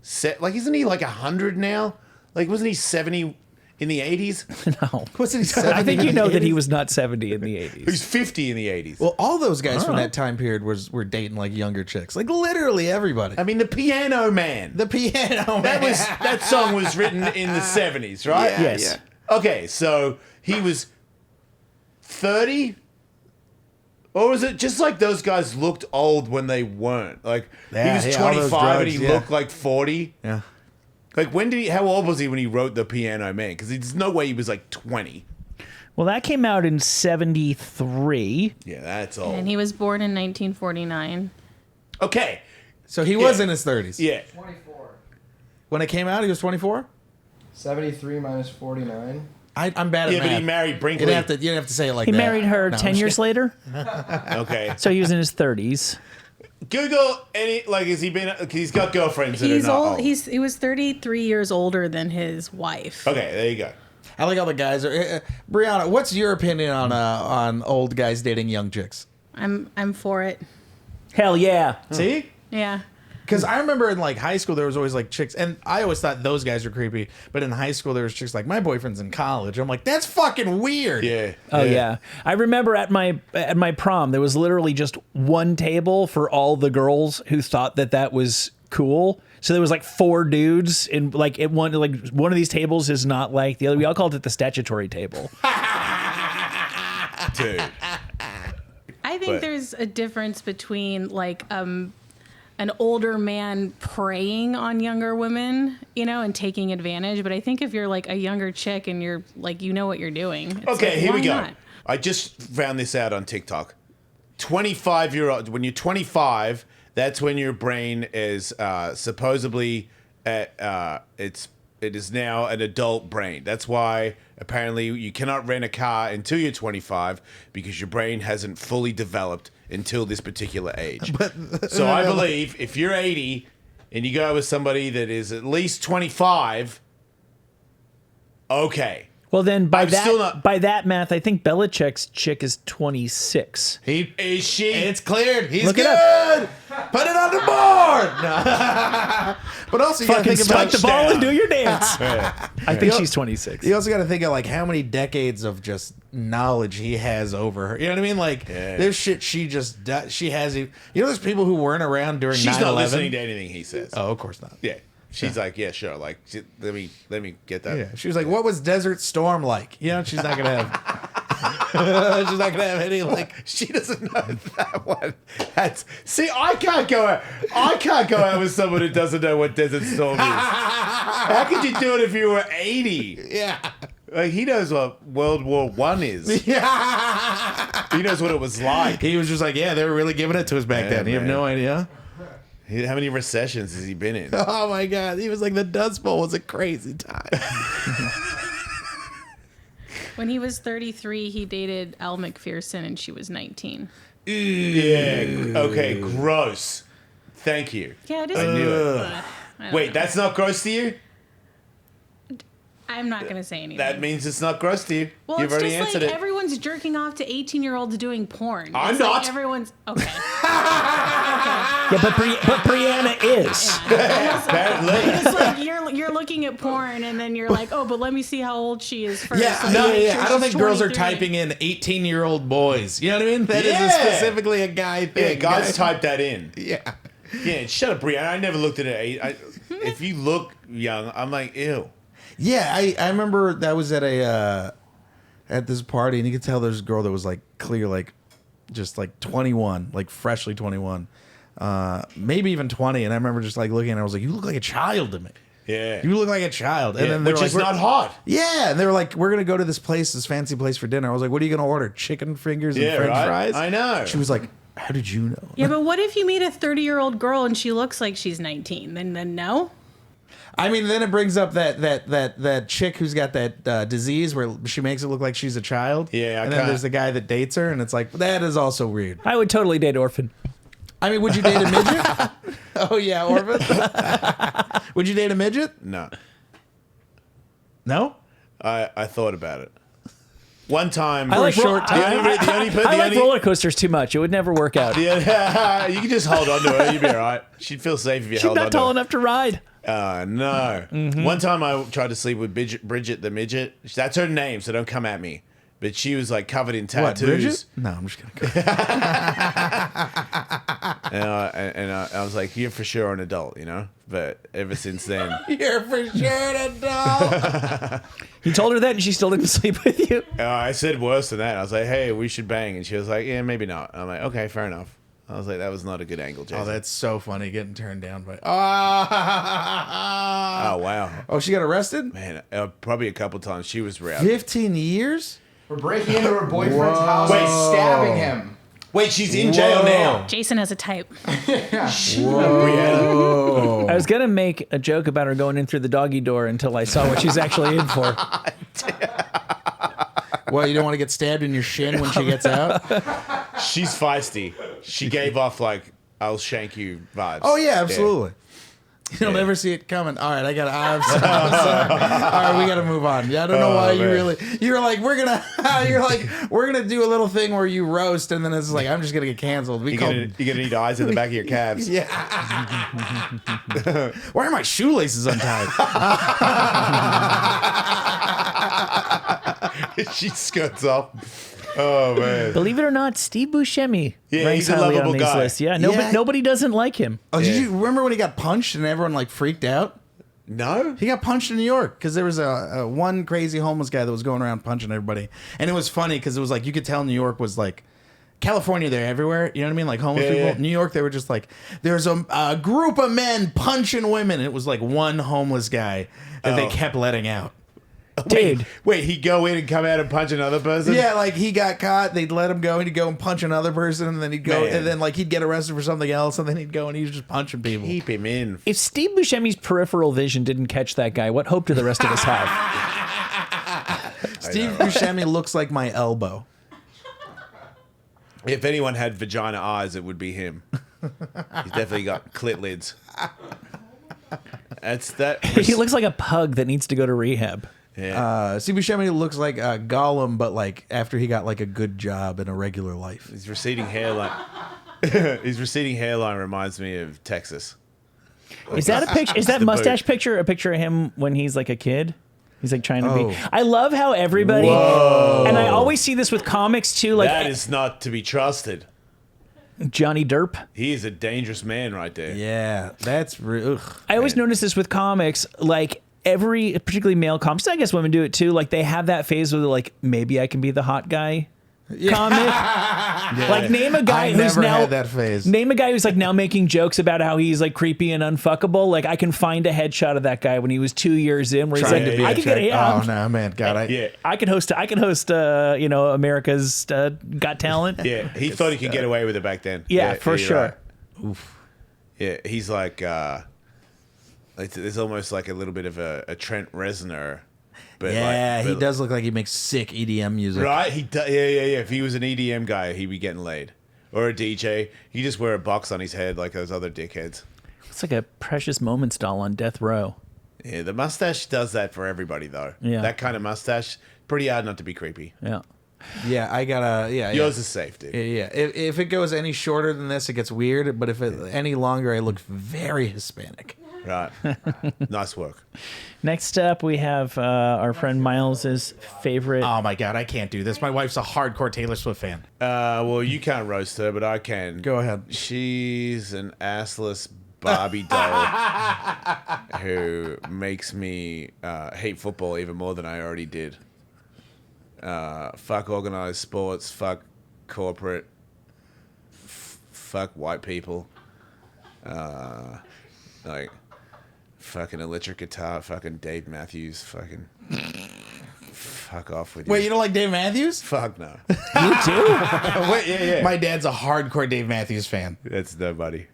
isn't he like 100 now? Like, wasn't he 70 in the 80s? No. Wasn't he 70? I think you know that he was not 70 in the 80s. He was 50 in the 80s. Well, all those guys from that time period were dating like younger chicks, like literally everybody. I mean, the Piano Man. The Piano Man. That song was written in the 70s, right? Yeah, Yes. yeah. Okay, so he was 30? Or was it just like those guys looked old when they weren't? Like, Yeah, he was all those 25 and drugs, he yeah. looked like 40? Yeah. Like, how old was he when he wrote The Piano Man? Because there's no way he was like 20. Well, that came out in 73. Yeah, that's old. And he was born in 1949. Okay. So he was in his 30s. Yeah. 24. When it came out, he was 24. 73 minus 49. I'm bad at Yeah, math. but he married Brinkley. You didn't have to say it like He that. married her No, 10 I'm years just later. Okay. So he was in his 30s. Google any, like, has he been, he's got girlfriends that He's are not old. old. He was 33 years older than his wife. Okay, there you go. I like all the guys. Brianna, what's your opinion on old guys dating young chicks? I'm for it. Hell yeah. See? Yeah. Because I remember in like high school there was always like chicks, and I always thought those guys were creepy. But in high school there was chicks like, my boyfriend's in college. I'm like, that's fucking weird. Yeah. Oh yeah. I remember at my prom there was literally just one table for all the girls who thought that was cool. So there was like 4 dudes and one of these tables is not like the other. We all called it the statutory table. Dude. I think there's a difference between like an older man preying on younger women, and taking advantage. But I think if you're like a younger chick and you're like, you know what you're doing. It's Okay, like, here we why go. not? I just found this out on TikTok. 25-year-old, when you're 25, that's when your brain is supposedly it's It is now an adult brain. That's why apparently you cannot rent a car until you're 25 because your brain hasn't fully developed until this particular age. So I believe if you're 80 and you go with somebody that is at least 25, okay. Well, then by I'm still that not- by that math, I think Belichick's chick is 26. Is she? It's cleared. He's Look it good. Put it on the board. No. But also, you got to Fucking think about spike the ball and do your dance. Yeah. I think she's 26. You also got to think of like how many decades of just knowledge he has over her. You know what I mean? Like there's shit she just does. She has. You know, there's people who weren't around during 9/11. She's not listening to anything he says. Oh, of course not. Yeah. She's like, yeah, sure. Like, let me get that. Yeah, she was like, "What was Desert Storm like?" You know, she's not gonna have. She's not gonna have any like. She doesn't know that one. See, I can't go out with someone who doesn't know what Desert Storm is. How could you do it if you were 80? Yeah. Like, he knows what World War I is. Yeah. He knows what it was like. He was just like, yeah, they were really giving it to us back Yeah, then. You have man. no idea. How many recessions has he been in? Oh my god, he was like the Dust Bowl was a crazy time. When he was 33, he dated Elle McPherson, and she was 19. Yeah. Okay, gross. Thank you. Yeah, it is. I knew it. I don't Wait, know. that's not gross to you? I'm not going to say anything. That means it's not gross to you. well, You've it's already just answered like it. everyone's jerking off to 18-year-olds doing porn. I'm It's like not. everyone's okay. Yeah, but Brianna is. Apparently. It's like you're looking at porn and then you're like, oh, but let me see how old she is first. Yeah, Like, no, make yeah. sure I don't she's think girls are 23. typing in 18-year-old boys. You know what I mean? That is Yeah. specifically a guy thing. Yeah, guys type that in. Yeah. Yeah, shut up, Brianna. I never looked at it. If you look young, I'm like, ew. Yeah, I remember that was at a at this party, and you could tell there's a girl that was like clear, like just like 21, like freshly 21, maybe even 20. And I remember just like looking, and I was like, "You look like a child to me. Yeah. You look like a child." And Yeah, then they which were is like, not hot. Yeah, and they were like, "We're gonna go to this place, this fancy place for dinner." I was like, "What are you gonna order? Chicken fingers and Yeah, French right? fries?" I know. She was like, "How did you know?" Yeah, but what if you meet a 30-year-old girl and she looks like she's 19? Then no. I mean, then it brings up that chick who's got that disease where she makes it look like she's a child. Yeah, I and then can't- there's the guy that dates her, and it's like that is also weird. I would totally date Orphan. I mean, would you date a midget? Oh yeah, Orphan. Would you date a midget? No. No. I thought about it. One time. I like, the I like only roller coasters too much. It would never work out. Yeah, you can just hold on to her. You'd be all right. She'd feel safe if you She's held on not to tall her. enough to ride. No. One time I tried to sleep with Bridget the Midget. That's her name, so don't come at me. But she was like covered in What, tattoos. Bridget? No, I'm just kidding. And I was like, you're for sure an adult, you know? But ever since then. You're for sure an adult. You told her that and she still didn't sleep with you? I said worse than that. I was like, hey, we should bang. And she was like, yeah, maybe not. And I'm like, okay, fair enough. I was like, that was not a good angle, Jason. Oh, that's so funny getting turned down by. Oh, wow. Oh, she got arrested? Man, probably a couple times. She was rowdy. 15 years? We're breaking into her boyfriend's house and stabbing him. Wait, she's in jail now. Jason has a type. Brianna. I was going to make a joke about her going in through the doggy door until I saw what she's actually in for. Well, you don't want to get stabbed in your shin when she gets out? She's feisty. She gave off like, I'll shank you vibes. Oh, yeah, absolutely. You'll Yeah. never see it coming. All right, I'm sorry. All right, we got to move on. Yeah, I don't know why you man. really. You're like, we're gonna do a little thing where you roast, and then it's like, I'm just gonna get canceled. We You're call. gonna need eyes in the back of your calves. Yeah. Why are my shoelaces untied? She skirts off. Oh man. Believe it or not, Steve Buscemi Yeah, ranks he's a highly on lovable these guy. lists. Yeah, Yeah. nobody doesn't like him. Oh, did Yeah. you remember when he got punched and everyone like freaked out? No? He got punched in New York because there was a one crazy homeless guy that was going around punching everybody, and it was funny because it was like you could tell New York was like. California, they're everywhere. You know what I mean? Like homeless Yeah, people. yeah. New York, they were just like, there's a group of men punching women. It was like one homeless guy that they kept letting out. Dude. Wait, he'd go in and come out and punch another person? Yeah, like he got caught, they'd let him go, and he'd go and punch another person, and then he'd go, Man. and then like he'd get arrested for something else, and then he'd go and he was just punching people. Keep him in. If Steve Buscemi's peripheral vision didn't catch that guy, what hope do the rest of us have? Steve Buscemi looks like my elbow. If anyone had vagina eyes, it would be him. He's definitely got clit lids. That's that. He looks like a pug that needs to go to rehab. Yeah. Steve Buscemi looks like Gollum, but like after he got like a good job in a regular life. His receding hairline. His receding hairline reminds me of Texas. Is that a picture? Is that The mustache boot. picture a picture of him when he's like a kid? He's like trying to Oh. be. I love how everybody, and I always see this with comics too. Like That is not to be trusted. Johnny Derp. He is a dangerous man right there. Yeah, that's ugh. I always notice this with comics, like every, particularly male comics. I guess women do it too. Like they have that phase where they're like, maybe I can be the hot guy. Comic. Like name a guy I who's never now had that phase. Name a guy who's like now making jokes about how he's like creepy and unfuckable. Like I can find a headshot of that guy when he was 2 years in, where he's Trying like, to be I a can get check- a Oh no, man, God, Yeah. I can host America's Got Talent. Yeah. He thought he could get away with it back then. Yeah, for you're sure. right. Yeah, he's like, there's almost like a little bit of a Trent Reznor. But yeah, like, he does look like he makes sick EDM music. Right? Yeah. If he was an EDM guy, he'd be getting laid. Or a DJ. He'd just wear a box on his head like those other dickheads. It's like a Precious Moments doll on death row. Yeah, the mustache does that for everybody, though. Yeah. That kind of mustache, pretty hard not to be creepy. Yeah. Yeah, I gotta. Yeah, Yours is safe, dude. yeah. If it goes any shorter than this, it gets weird. But if it any longer, I look very Hispanic. Right. Nice work. Next up, we have our friend Miles's favorite. Oh my God, I can't do this. My wife's a hardcore Taylor Swift fan. Well, you can't roast her, but I can. Go ahead. She's an assless Barbie doll who makes me hate football even more than I already did. Fuck organized sports. Fuck corporate. Fuck white people. Like fucking electric guitar. Fucking Dave Matthews. Fucking fuck off with you. Wait, you don't like Dave Matthews? Fuck no. You too? Wait, yeah. My dad's a hardcore Dave Matthews fan. That's nobody.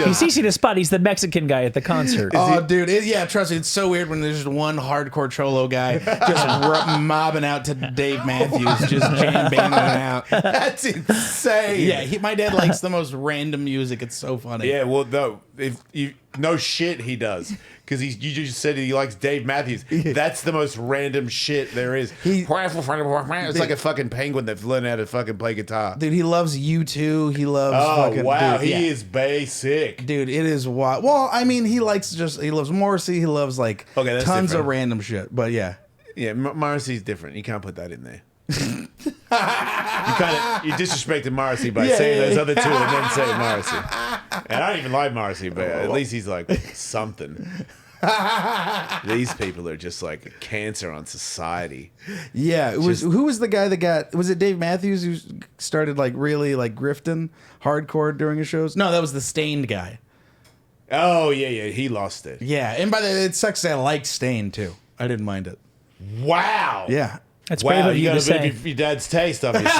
He's easy to spot. He's the Mexican guy at the concert. Oh, dude, yeah, trust me, it's so weird when there's just one hardcore cholo guy just mobbing out to Dave Matthews, just jam banging it out. That's insane. Yeah, my dad likes the most random music. It's so funny. Yeah, well, no, if you no shit, he does because you just said he likes Dave Matthews. That's the most random shit there is. It's like a fucking penguin that's learned how to fucking play guitar. Dude, he loves U2. He loves. Oh fucking, wow, dude, he yeah. is basic. Dude, it is wild. Well, I mean, he loves Morrissey. He loves like Okay, that's tons different. of random shit. But yeah, Yeah, Morrissey's different. You can't put that in there. you disrespected Morrissey by saying those other two and then saying Morrissey. And I don't even like Morrissey, but at least he's like something. These people are just like a cancer on society. yeah. It was who was the guy that got? Was it Dave Matthews who started like really like grifting hardcore during his shows? No, that was the Stained guy. Oh yeah, he lost it. Yeah, and by the way, it sucks that I liked Stained too. I didn't mind it. Wow. Yeah. That's brave Wow, of you you got to a bit say. of your dad's taste, obviously.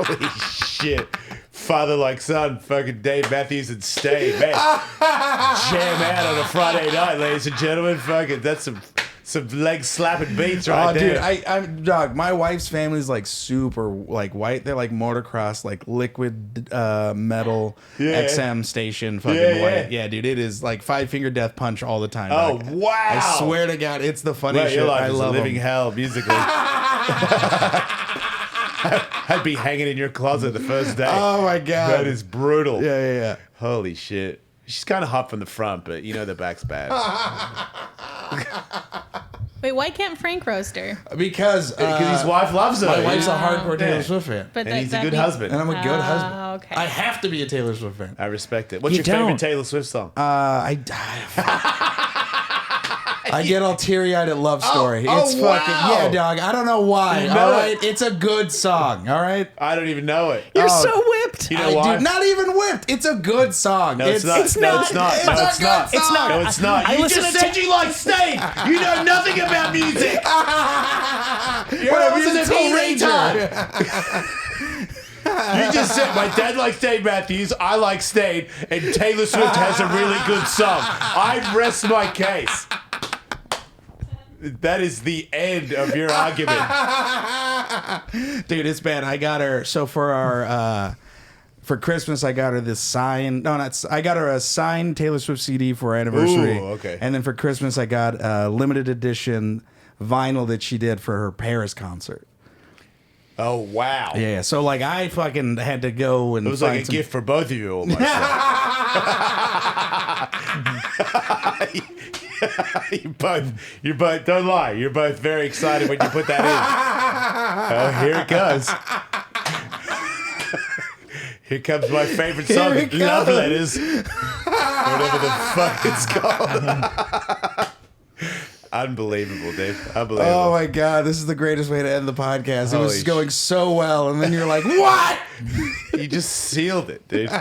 Holy shit. Father like son, fucking Dave Matthews and Stay, man. Jam out on a Friday night, ladies and gentlemen. Fucking, that's some leg slapping beats right Oh, there. dude, I'm dog. My wife's family's like super like white. They're like motocross, like liquid metal Yeah. XM station, fucking Yeah, white. Yeah, dude, it is like 5 Finger Death Punch all the time. Oh, dog. wow. I swear to God, it's the funniest Well, your shit. life I is a love living them. hell musically. I'd be hanging in your closet the first day. Oh my God, That is brutal. yeah. Holy shit. She's kind of hot from the front, but you know the back's bad. Wait, why can't Frank roast her? Because Because his wife loves her. my wife's a hardcore Taylor Yeah. Swift fan, But And he's a that good means- husband. and I'm a good husband. Okay. I have to be a Taylor Swift fan. I respect it. What's You your favorite don't. Taylor Swift song? I get all teary eyed at Love Story. It's fucking wow. yeah, dog. I don't know why. You know All it. right, it's a good song. All right. I don't even know it. You're Oh. so whipped. whipped. You know why? Dude, not even whipped. It's a good song. No, it's not. It's No, not. it's not. It's No, a it's good not. song. It's not. No, it's not. I You listen just to said you like State. You know nothing about music. You're When I a was a musical teenager. retard. You just said my dad likes Dave Matthews, I like State, and Taylor Swift has a really good song. I rest my case. That is the end of your argument. Dude, it's bad. I got her. So for our for Christmas, I got her this signed. No, not. I got her a signed Taylor Swift CD for her anniversary. Ooh, okay. And then for Christmas, I got a limited edition vinyl that she did for her Paris concert. Oh, wow. Yeah. So like, I fucking had to go and It was find like a some- gift for both of you almost. You're both, don't lie, you're both very excited when you put that in. Oh, here it goes. Here comes my favorite song, Here it Love goes. Letters. Whatever the fuck it's called. Unbelievable, dude. Unbelievable. Oh my god, this is the greatest way to end the podcast. It Holy was going so well, and then you're like, "What?" You just sealed it, dude.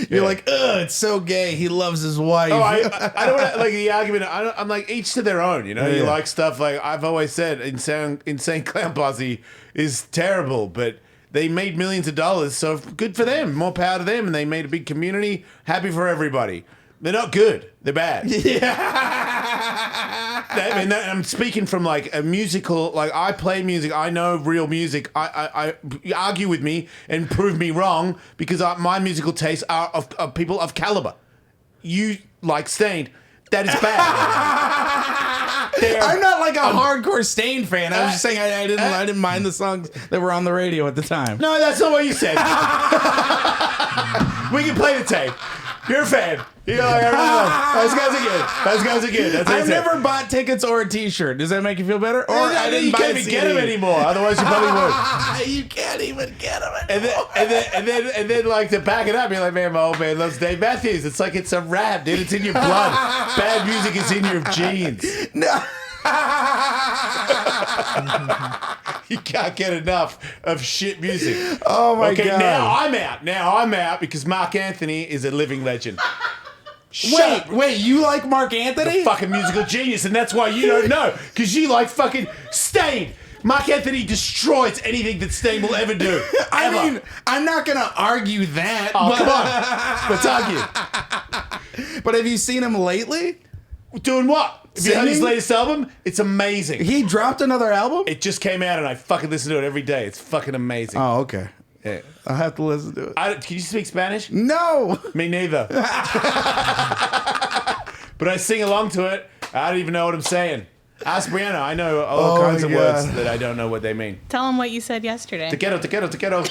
You're like, "Ugh, it's so gay. He loves his wife." Oh, I don't want to, like the argument. I'm like each to their own. You know, you Yeah. like stuff like I've always said. Insane Clown Posse is terrible, but they made millions of dollars, so good for them. More power to them, and they made a big community. Happy for everybody. They're not good. They're bad. I mean, I'm speaking from like a musical. Like I play music. I know real music. I argue with me and prove me wrong because my musical tastes are of people of caliber. You like Stained. That is bad. I'm not like a hardcore Stain fan. I was just saying I didn't mind the songs that were on the radio at the time. No, that's not what you said. We can play the tape. You're a fan. You're like, those guys are good. Those guys are good. That's what I I've said. never bought tickets or a T-shirt. Does that make you feel better? Or I didn't you buy can't a even CD. get them anymore. Otherwise, you probably would. You can't even get them And then, like to back it up, you're like, man, my old man loves Dave Matthews. It's like it's a rap, dude. It's in your blood. Bad music is in your genes. No. You can't get enough of shit music. Oh my Okay, god. now I'm out because Mark Anthony is a living legend. Wait, you like Mark Anthony? Fucking musical genius, and that's why you don't know because you like fucking Stained. Mark Anthony destroys anything that Stained will ever do. I Ever. mean, I'm not gonna argue that. Oh, but, come on. Let's argue. But have you seen him lately? Doing what? Have you heard his Singing? latest album? It's amazing. He dropped another album? It just came out, and I fucking listen to it every day. It's fucking amazing. Oh, okay. Yeah. I'll have to listen to it. Can you speak Spanish? No. Me neither. But I sing along to it. I don't even know what I'm saying. Ask Brianna. I know all Oh kinds my of words God. that I don't know what they mean. Tell him what you said yesterday. Te quiero.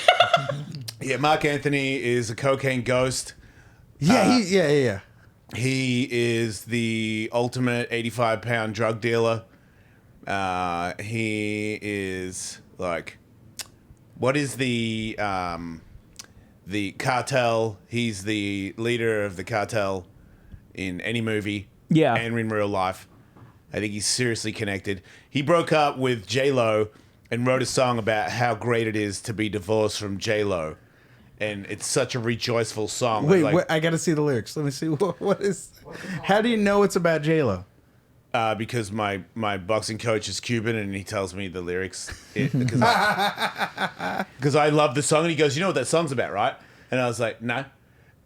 Yeah, Mark Anthony is a cocaine ghost. Yeah, yeah. He is the ultimate 85-pound drug dealer. He is like, what is the cartel? He's the leader of the cartel in any movie, Yeah. and in real life. I think he's seriously connected. He broke up with J-Lo and wrote a song about how great it is to be divorced from J-Lo. And it's such a rejoiceful song. Wait, Like, wait, I gotta see the lyrics. Let me see what is. How do you know it's about J-Lo? because my boxing coach is Cuban and he tells me the lyrics because I love the song, and he goes, you know what that song's about, right? And I was like, no.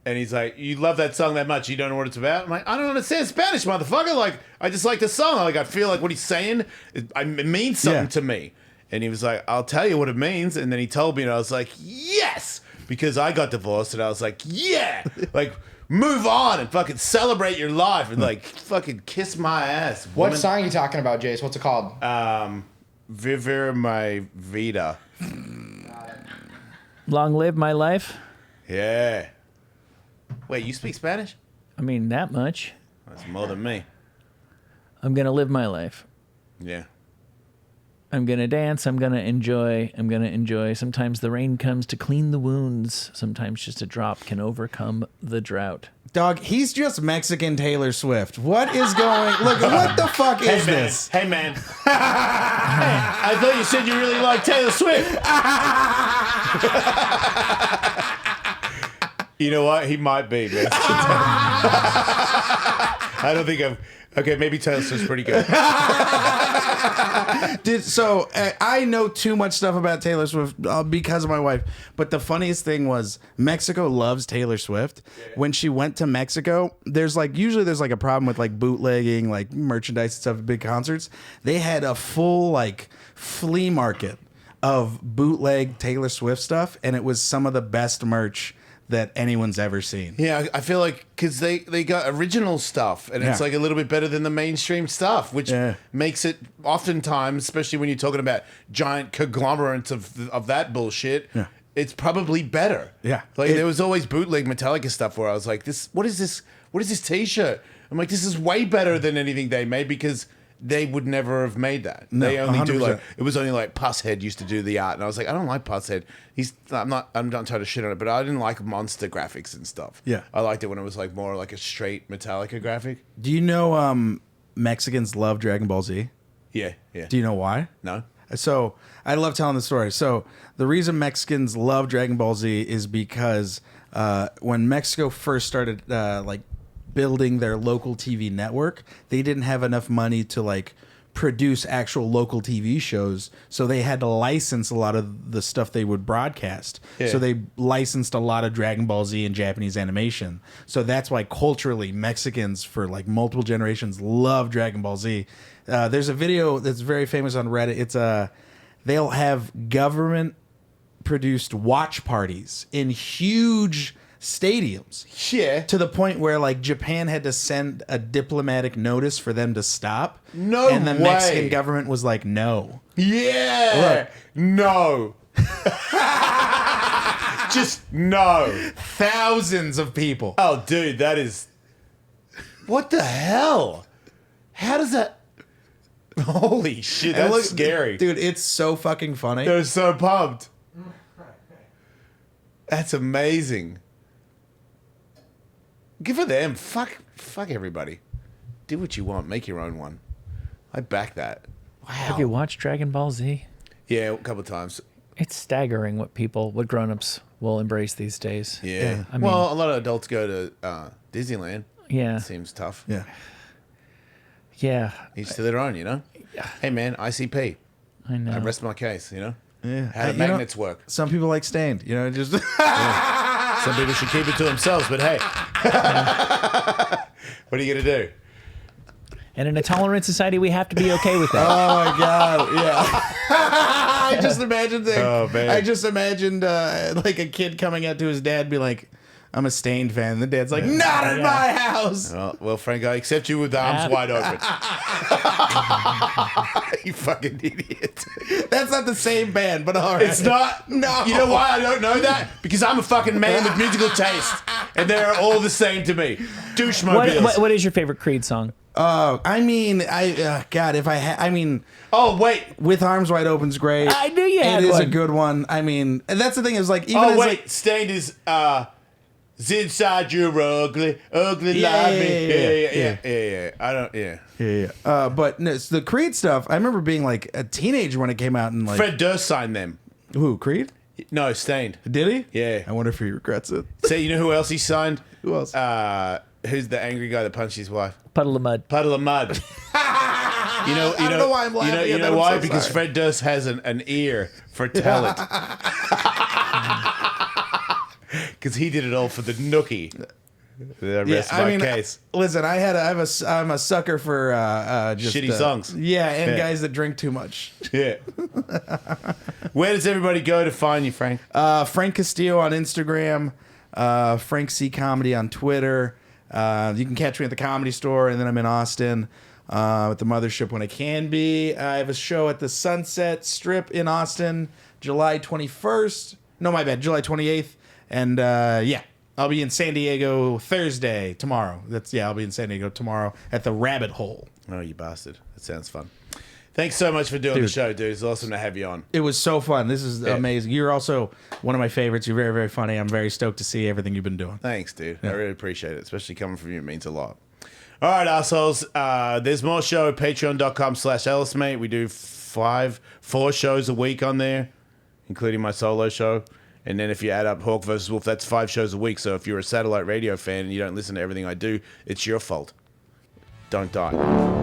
And he's like, you love that song that much, you don't know what it's about? I'm like, I don't understand Spanish, motherfucker. Like, I just like the song. Like, I feel like what he's saying, it means something to me. And he was like, I'll tell you what it means. And then he told me, and I was like, yes, because I got divorced, and I was like, yeah, like, move on and fucking celebrate your life and like fucking kiss my ass. What woman. song are you talking about, Jace? What's it called? Vivir my vida. Long live my life. Yeah. Wait, you speak Spanish? I mean, that much. That's more than me. I'm going to live my life. Yeah. I'm going to dance. I'm going to enjoy. Sometimes the rain comes to clean the wounds. Sometimes just a drop can overcome the drought. Dog, he's just Mexican Taylor Swift. What is going? Look, what the fuck is this? Hey, man. I thought you said you really like Taylor Swift. You know what? He might be, man. I don't think I've... Okay, maybe Taylor Swift's pretty good. I know too much stuff about Taylor Swift because of my wife. But the funniest thing was Mexico loves Taylor Swift. When she went to Mexico, usually there's a problem with bootlegging, merchandise and stuff at big concerts. They had a full flea market of bootleg Taylor Swift stuff, and it was some of the best merch that anyone's ever seen. Yeah, I feel like because they got original stuff, and it's a little bit better than the mainstream stuff, which makes it oftentimes, especially when you're talking about giant conglomerates of that bullshit, it's probably better. Yeah. There was always bootleg Metallica stuff where I was like, what is this T-shirt? I'm like, this is way better than anything they made because they would never have made that. No, they only 100%. do it was only Pusshead used to do the art, and I was like, I don't like Pusshead. I'm not trying to shit on it, but I didn't like monster graphics and stuff. Yeah. I liked it when it was more like a straight Metallica graphic. Do you know Mexicans love Dragon Ball Z? Yeah. Do you know why? No. So I love telling the story. So the reason Mexicans love Dragon Ball Z is because when Mexico first started building their local TV network, they didn't have enough money to produce actual local TV shows, so they had to license a lot of the stuff they would broadcast. So they licensed a lot of Dragon Ball Z and Japanese animation. So that's why culturally Mexicans for multiple generations love Dragon Ball Z. There's a video that's very famous on Reddit. It's they'll have government produced watch parties in huge stadiums. Yeah. To the point where Japan had to send a diplomatic notice for them to stop. No And the way. Mexican government was like, no. Yeah. Look. No. Just no. Thousands of people. Oh, dude, that is... What the hell? How does that... Holy shit, And that's look, scary. Dude, it's so fucking funny. They're so pumped. That's amazing. Good for them. Fuck everybody. Do what you want. Make your own one. I back that. Wow. Have you watched Dragon Ball Z? Yeah, a couple of times. It's staggering what grown-ups will embrace these days. Yeah. I mean- Well, a lot of adults go to Disneyland. Yeah. Seems tough. Yeah. Yeah. Each to their own, Hey, man, ICP. I know. I rest my case, Yeah. How do magnets work? Some people like Stained, just... Some people should keep it to themselves, but hey. What are you going to do? And in a tolerant society, we have to be okay with that. Oh my god, yeah. I just imagined Oh, man. I just imagined a kid coming out to his dad be like, I'm a Stained fan. And the dad's like, not in my house. Oh, well, Frank, I accept you with the arms wide open. You fucking idiot. That's not the same band, but all right. It's not. No. You know why I don't know that? Because I'm a fucking man with musical taste, and they're all the same to me. Douchemobiles. What is your favorite Creed song? God, if Oh wait. With Arms Wide Open's great. I knew you had It is a one. good one. And that's the thing is even Oh as wait. Stained is inside your ugly love me. Yeah. I don't. Yeah. Yeah. But no, it's the Creed stuff. I remember being a teenager when it came out and Fred Durst signed them. who Creed? No, Stained. Did he? Yeah. I wonder if he regrets it. So you know who else he signed? Who else? Who's the angry guy that punched his wife? Puddle of Mud. Puddle of Mud. You know, I don't know why I'm laughing You at know that. why? I'm so Because sorry. Fred Durst has an ear for talent. Because he did it all for the nookie. The rest of my case. Listen, I'm a sucker for just Shitty songs. Yeah, and Yeah. guys that drink too much. Yeah. Where does everybody go to find you, Frank? Frank Castillo on Instagram, Frank C Comedy on Twitter. You can catch me at the Comedy Store, and then I'm in Austin at the Mothership when I can be. I have a show at the Sunset Strip in Austin, July 21st. No, my bad, July 28th. And I'll be in San Diego tomorrow. I'll be in San Diego tomorrow at the Rabbit Hole. Oh, you bastard. That sounds fun. Thanks so much for doing the show, dude. It's awesome to have you on. It was so fun. This is amazing. You're also one of my favorites. You're very, very funny. I'm very stoked to see everything you've been doing. Thanks, dude. I really appreciate it, especially coming from you. It means a lot. All right, assholes. There's more show at patreon.com/Ellis, mate. We do 4 shows a week on there, including my solo show. And then if you add up Hawk vs. Wolf, that's 5 shows a week. So if you're a satellite radio fan and you don't listen to everything I do, it's your fault. Don't die.